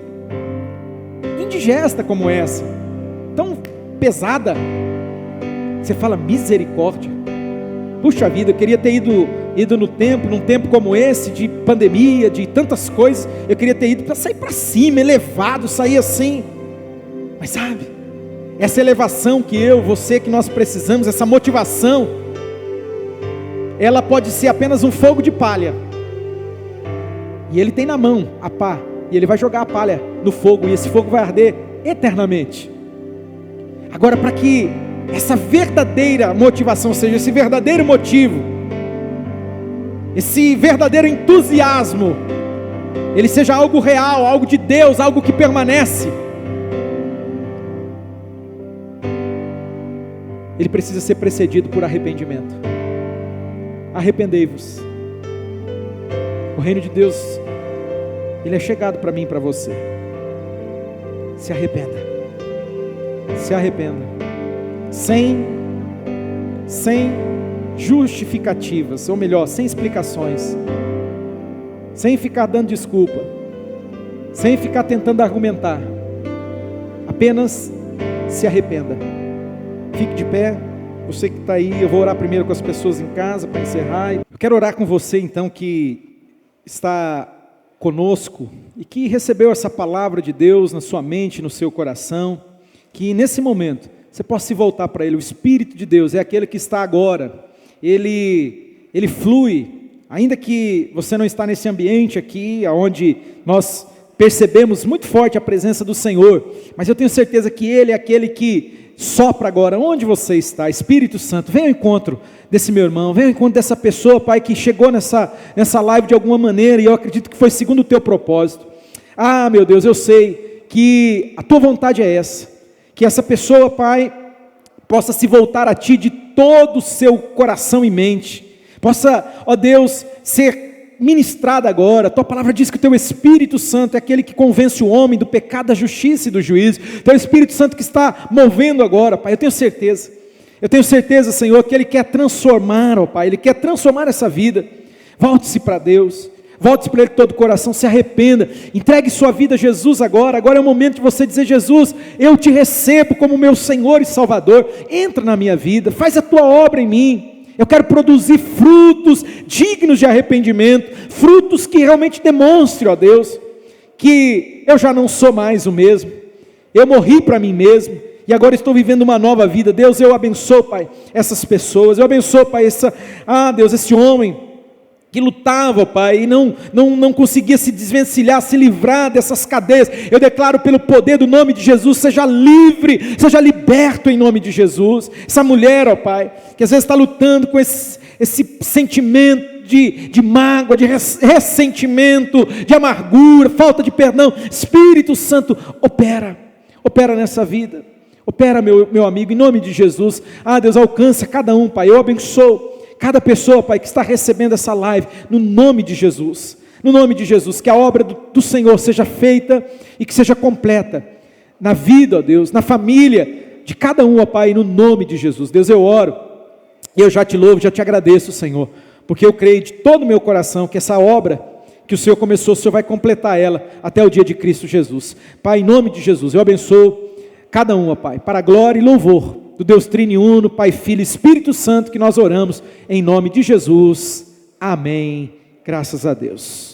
indigesta como essa, tão pesada, você fala misericórdia. Puxa vida, eu queria ter ido no templo, num tempo como esse, de pandemia, de tantas coisas, eu queria ter ido para sair para cima, elevado, sair assim, mas sabe, essa elevação que você, que nós precisamos, essa motivação, ela pode ser apenas um fogo de palha, e ele tem na mão a pá, e ele vai jogar a palha no fogo, e esse fogo vai arder eternamente. Agora, para que essa verdadeira motivação, ou seja, esse verdadeiro motivo, esse verdadeiro entusiasmo, ele seja algo real, algo de Deus, algo que permanece, ele precisa ser precedido por arrependimento. Arrependei-vos. O reino de Deus, ele é chegado para mim e para você. Se arrependa. Se arrependa. Sem justificativas, ou melhor, sem explicações, sem ficar dando desculpa, sem ficar tentando argumentar, apenas se arrependa. Fique de pé, você que está aí, eu vou orar primeiro com as pessoas em casa para encerrar. Eu quero orar com você então que está conosco e que recebeu essa palavra de Deus na sua mente, no seu coração, que nesse momento você possa se voltar para Ele. O Espírito de Deus é aquele que está agora, Ele flui, ainda que você não está nesse ambiente aqui, onde nós percebemos muito forte a presença do Senhor, mas eu tenho certeza que Ele é aquele que sopra agora, onde você está. Espírito Santo, venha ao encontro desse meu irmão, venha ao encontro dessa pessoa, Pai, que chegou nessa live de alguma maneira, e eu acredito que foi segundo o Teu propósito. Ah, meu Deus, eu sei que a Tua vontade é essa, que essa pessoa, Pai, possa se voltar a Ti de todo o seu coração e mente, possa, ó Deus, ser ministrada agora. Tua palavra diz que o Teu Espírito Santo é aquele que convence o homem do pecado, da justiça e do juízo. Teu Espírito Santo que está movendo agora, Pai, eu tenho certeza, Senhor, que Ele quer transformar, ó Pai, Ele quer transformar essa vida. Volte-se para Deus, volte-se para Ele de todo o coração, se arrependa, entregue sua vida a Jesus agora é o momento de você dizer: Jesus, eu Te recebo como meu Senhor e Salvador, entra na minha vida, faz a Tua obra em mim. Eu quero produzir frutos dignos de arrependimento, frutos que realmente demonstrem, ó Deus, que eu já não sou mais o mesmo, eu morri para mim mesmo, e agora estou vivendo uma nova vida. Deus, eu abençoo, Pai, essas pessoas, eu abençoo, Pai, Deus, esse homem que lutava, Pai, e não conseguia se desvencilhar, se livrar dessas cadeias. Eu declaro pelo poder do nome de Jesus, seja livre, seja liberto em nome de Jesus. Essa mulher, ó Pai, que às vezes está lutando com esse sentimento de mágoa, de ressentimento, de amargura, falta de perdão. Espírito Santo, opera nessa vida, opera, meu amigo, em nome de Jesus. Deus, alcança cada um, Pai, eu abençoo cada pessoa, Pai, que está recebendo essa live, no nome de Jesus, que a obra do Senhor seja feita e que seja completa, na vida, ó Deus, na família de cada um, ó Pai, no nome de Jesus. Deus, eu oro, e eu já Te louvo, já Te agradeço, Senhor, porque eu creio de todo o meu coração que essa obra que o Senhor começou, o Senhor vai completar ela até o dia de Cristo Jesus. Pai, em nome de Jesus, eu abençoo cada um, ó Pai, para a glória e louvor do Deus Trino, Pai, Filho e Espírito Santo, que nós oramos em nome de Jesus. Amém. Graças a Deus.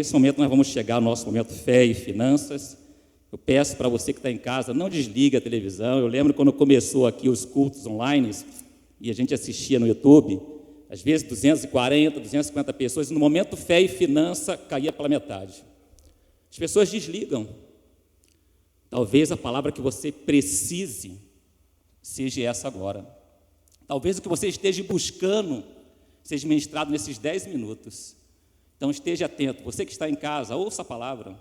nesse momento nós vamos chegar ao nosso momento fé e finanças. Eu peço para você que está em casa, não desligue a televisão. Eu lembro quando começou aqui os cultos online e a gente assistia no YouTube, às vezes 240, 250 pessoas, e no momento fé e finança caía pela metade. As pessoas desligam. Talvez a palavra que você precise seja essa agora. Talvez o que você esteja buscando seja ministrado nesses 10 minutos. Então esteja atento. Você que está em casa, ouça a palavra.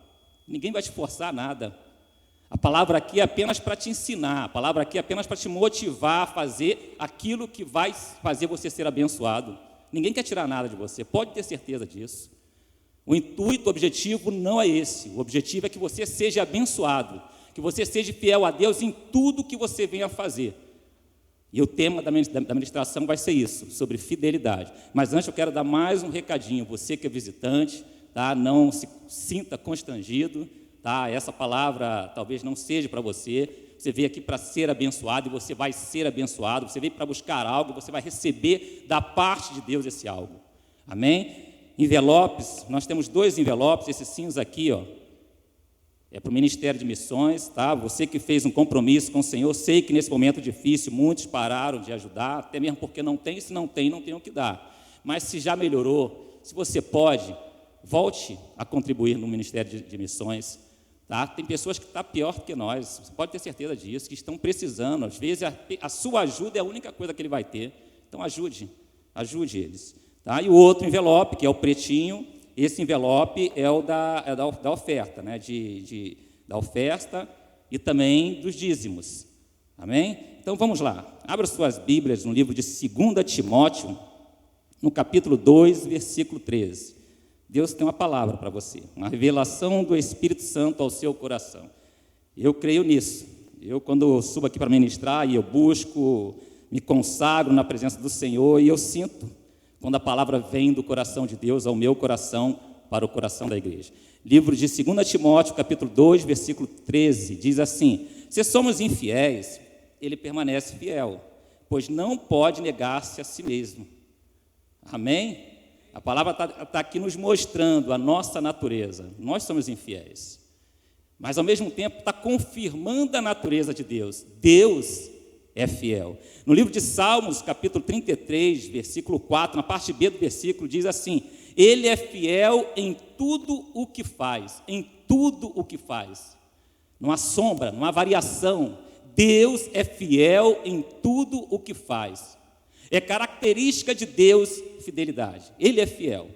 Ninguém vai te forçar a nada. A palavra aqui é apenas para te ensinar. A palavra aqui é apenas para te motivar a fazer aquilo que vai fazer você ser abençoado. Ninguém quer tirar nada de você, pode ter certeza disso. O intuito, o objetivo não é esse. O objetivo é que você seja abençoado, que você seja fiel a Deus em tudo que você venha a fazer. E o tema da ministração vai ser isso, sobre fidelidade. Mas antes eu quero dar mais um recadinho. Você que é visitante, tá? Não se sinta constrangido, tá? Essa palavra talvez não seja para você. Você veio aqui para ser abençoado e você vai ser abençoado. Você veio para buscar algo, você vai receber da parte de Deus esse algo. Amém? Envelopes, nós temos 2 envelopes, esse cinza aqui, ó, é para o Ministério de Missões, tá? Você que fez um compromisso com o Senhor, sei que nesse momento difícil muitos pararam de ajudar, até mesmo porque não tem, se não tem o que dar. Mas se já melhorou, se você pode, volte a contribuir no Ministério de Missões, tá? Tem pessoas que estão pior que nós, você pode ter certeza disso, que estão precisando, às vezes a sua ajuda é a única coisa que ele vai ter, então ajude eles, tá? E o outro envelope, que é o pretinho, esse envelope é o da oferta, né? Da oferta e também dos dízimos, amém? Então vamos lá, abra suas Bíblias no livro de 2 Timóteo, no capítulo 2, versículo 13. Deus tem uma palavra para você, uma revelação do Espírito Santo ao seu coração. Eu creio nisso. Eu, quando subo aqui para ministrar, e eu busco, me consagro na presença do Senhor, e eu sinto quando a palavra vem do coração de Deus ao meu coração, para o coração da igreja. Livro de 2 Timóteo, capítulo 2, versículo 13, diz assim: se somos infiéis, ele permanece fiel, pois não pode negar-se a si mesmo. Amém? A palavra está aqui nos mostrando a nossa natureza. Nós somos infiéis, mas ao mesmo tempo está confirmando a natureza de Deus. Deus é fiel. No livro de Salmos, capítulo 33, versículo 4, na parte B do versículo, diz assim: ele é fiel em tudo o que faz, em tudo o que faz. Não há sombra, não há variação. Deus é fiel em tudo o que faz. É característica de Deus fidelidade. Ele é fiel.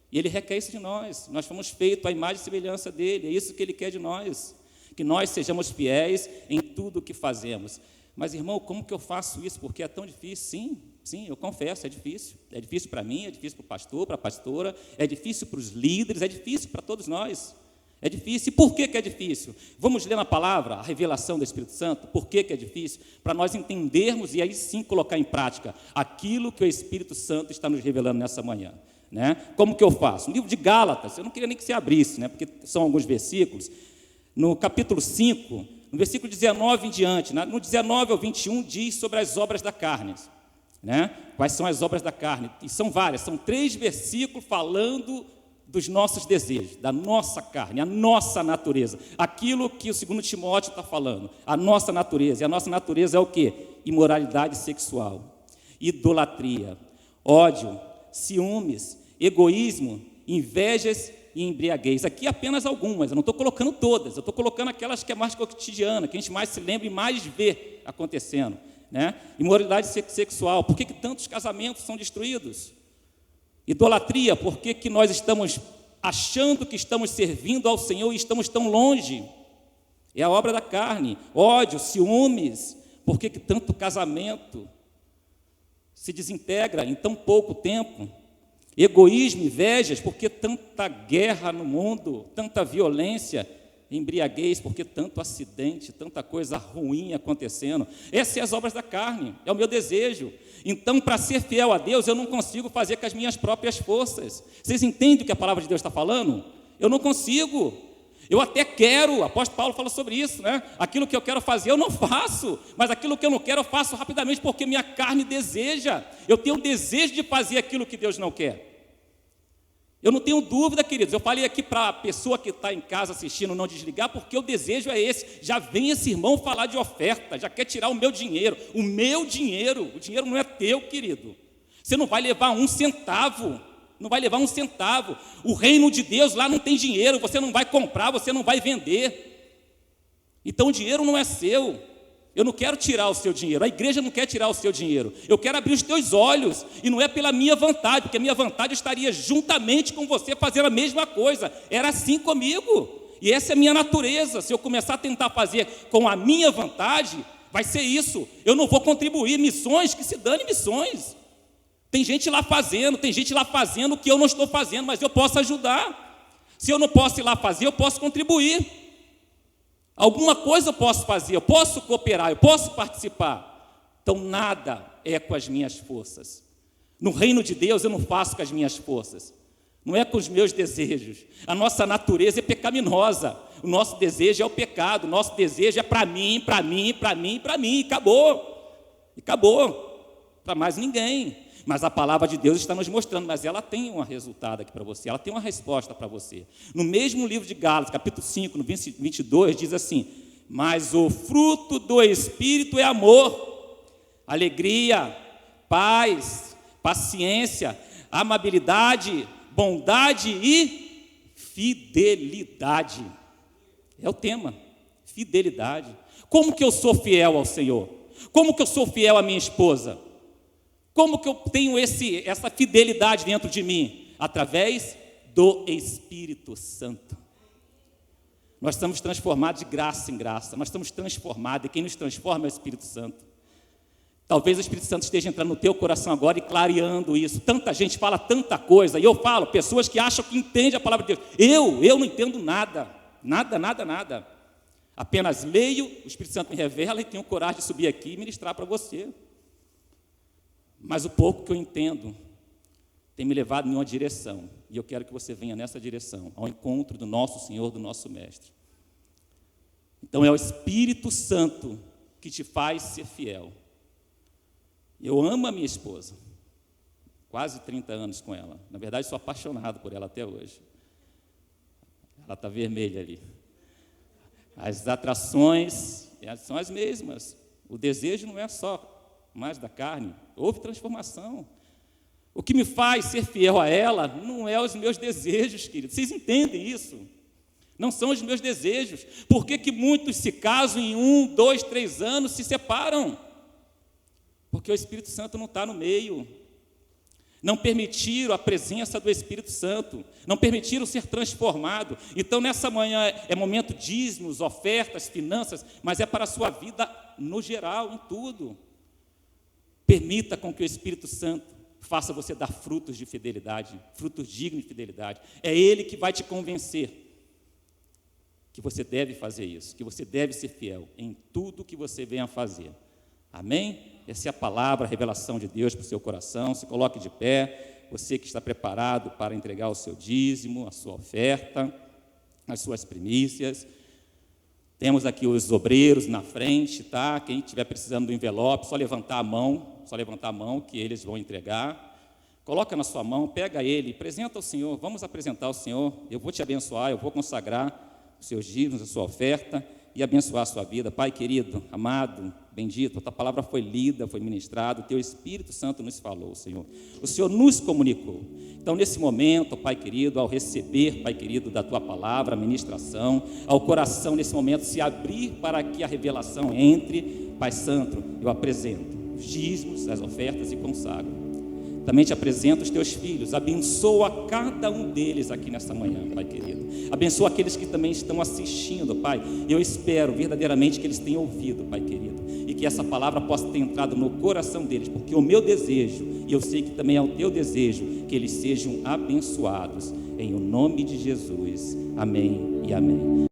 E Ele requer isso de nós. Nós fomos feitos à imagem e semelhança dEle. É isso que Ele quer de nós. Que nós sejamos fiéis em tudo o que fazemos. Mas, irmão, como que eu faço isso? Porque é tão difícil. Sim, eu confesso, é difícil. É difícil para mim, é difícil para o pastor, para a pastora, é difícil para os líderes, é difícil para todos nós. É difícil. E por que é difícil? Vamos ler na palavra a revelação do Espírito Santo. Por que é difícil? Para nós entendermos e aí sim colocar em prática aquilo que o Espírito Santo está nos revelando nessa manhã. Né? Como que eu faço? No livro de Gálatas, eu não queria nem que você abrisse, né? Porque são alguns versículos. No capítulo 5, no versículo 19 em diante, né? No 19 ao 21 diz sobre as obras da carne. Né? Quais são as obras da carne? E são várias, são 3 versículos falando dos nossos desejos, da nossa carne, a nossa natureza, aquilo que o 2 Timóteo está falando, a nossa natureza. E a nossa natureza é o quê? Imoralidade sexual, idolatria, ódio, ciúmes, egoísmo, invejas e embriaguez. Aqui apenas algumas, eu não estou colocando todas, eu estou colocando aquelas que é mais cotidiana, que a gente mais se lembra e mais vê acontecendo. Né? Imoralidade sexual, por que tantos casamentos são destruídos? Idolatria, por que nós estamos achando que estamos servindo ao Senhor e estamos tão longe? É a obra da carne. Ódio, ciúmes, por que tanto casamento se desintegra em tão pouco tempo? Egoísmo, invejas, por que tanta guerra no mundo, tanta violência? Embriaguez, porque tanto acidente, tanta coisa ruim acontecendo. Essas são as obras da carne, é o meu desejo. Então, para ser fiel a Deus, eu não consigo fazer com as minhas próprias forças. Vocês entendem o que a palavra de Deus está falando? Eu não consigo. Eu até quero, o apóstolo Paulo fala sobre isso, né? Aquilo que eu quero fazer, eu não faço. Mas aquilo que eu não quero, eu faço rapidamente, porque minha carne deseja. Eu tenho o desejo de fazer aquilo que Deus não quer. Eu não tenho dúvida, queridos, eu falei aqui para a pessoa que está em casa assistindo não desligar, porque o desejo é esse. Já vem esse irmão falar de oferta, já quer tirar o meu dinheiro. O dinheiro não é teu, querido. Você não vai levar um centavo, não vai levar um centavo. O reino de Deus lá não tem dinheiro, você não vai comprar, você não vai vender. Então o dinheiro não é seu. Eu não quero tirar o seu dinheiro, a igreja não quer tirar o seu dinheiro. Eu quero abrir os teus olhos, e não é pela minha vontade, porque a minha vontade estaria juntamente com você fazendo a mesma coisa. Era assim comigo, e essa é a minha natureza. Se eu começar a tentar fazer com a minha vontade, vai ser isso. Eu não vou contribuir. Missões, que se dane missões. Tem gente lá fazendo o que eu não estou fazendo, mas eu posso ajudar. Se eu não posso ir lá fazer, eu posso contribuir. Alguma coisa eu posso fazer, eu posso cooperar, eu posso participar. Então nada é com as minhas forças. No reino de Deus eu não faço com as minhas forças. Não é com os meus desejos. A nossa natureza é pecaminosa. O nosso desejo é o pecado. O nosso desejo é para mim, para mim, para mim, para mim. E acabou. E acabou. Para mais ninguém. Mas a palavra de Deus está nos mostrando, mas ela tem um resultado aqui para você, ela tem uma resposta para você. No mesmo livro de Gálatas, capítulo 5, no 22, diz assim: mas o fruto do Espírito é amor, alegria, paz, paciência, amabilidade, bondade e fidelidade. É o tema, fidelidade. Como que eu sou fiel ao Senhor? Como que eu sou fiel à minha esposa? Como que eu tenho essa fidelidade dentro de mim? Através do Espírito Santo. Nós estamos transformados de graça em graça. Nós estamos transformados, e quem nos transforma é o Espírito Santo. Talvez o Espírito Santo esteja entrando no teu coração agora e clareando isso. Tanta gente fala tanta coisa, e eu falo, pessoas que acham que entendem a palavra de Deus. Eu não entendo nada. Nada. Apenas leio, o Espírito Santo me revela e tenho coragem de subir aqui e ministrar para você. Mas o pouco que eu entendo tem me levado em uma direção, e eu quero que você venha nessa direção, ao encontro do nosso Senhor, do nosso Mestre. Então é o Espírito Santo que te faz ser fiel. Eu amo a minha esposa, quase 30 anos com ela, na verdade sou apaixonado por ela até hoje. Ela está vermelha ali. As atrações são as mesmas, o desejo não é só mais da carne, houve transformação. O que me faz ser fiel a ela não é os meus desejos, queridos. Vocês entendem isso? Não são os meus desejos. Por que muitos se casam em 1, 2, 3 anos, se separam? Porque o Espírito Santo não está no meio. Não permitiram a presença do Espírito Santo. Não permitiram ser transformado. Então, nessa manhã é momento de dízimos, ofertas, finanças, mas é para a sua vida no geral, em tudo. Permita com que o Espírito Santo faça você dar frutos de fidelidade, frutos dignos de fidelidade. É Ele que vai te convencer que você deve fazer isso, que você deve ser fiel em tudo que você venha a fazer. Amém? Essa é a palavra, a revelação de Deus para o seu coração. Se coloque de pé, você que está preparado para entregar o seu dízimo, a sua oferta, as suas primícias. Temos aqui os obreiros na frente, tá? Quem estiver precisando do envelope, só levantar a mão que eles vão entregar. Coloca na sua mão, pega ele, apresenta ao Senhor, vamos apresentar ao Senhor. Eu vou te abençoar, eu vou consagrar os seus dízimos, a sua oferta e abençoar a sua vida. Pai querido, amado, bendito, a tua palavra foi lida, foi ministrada, o teu Espírito Santo nos falou, Senhor. O Senhor nos comunicou. Então, nesse momento, Pai querido, ao receber, Pai querido, da tua palavra, a ministração, ao coração, nesse momento, se abrir para que a revelação entre, Pai Santo, eu apresento os dízimos, as ofertas e consagro. Também te apresento os teus filhos, abençoa cada um deles aqui nessa manhã, Pai querido. Abençoa aqueles que também estão assistindo, Pai. Eu espero verdadeiramente que eles tenham ouvido, Pai querido, e que essa palavra possa ter entrado no coração deles, porque o meu desejo, e eu sei que também é o teu desejo, que eles sejam abençoados, em o nome de Jesus. Amém e amém.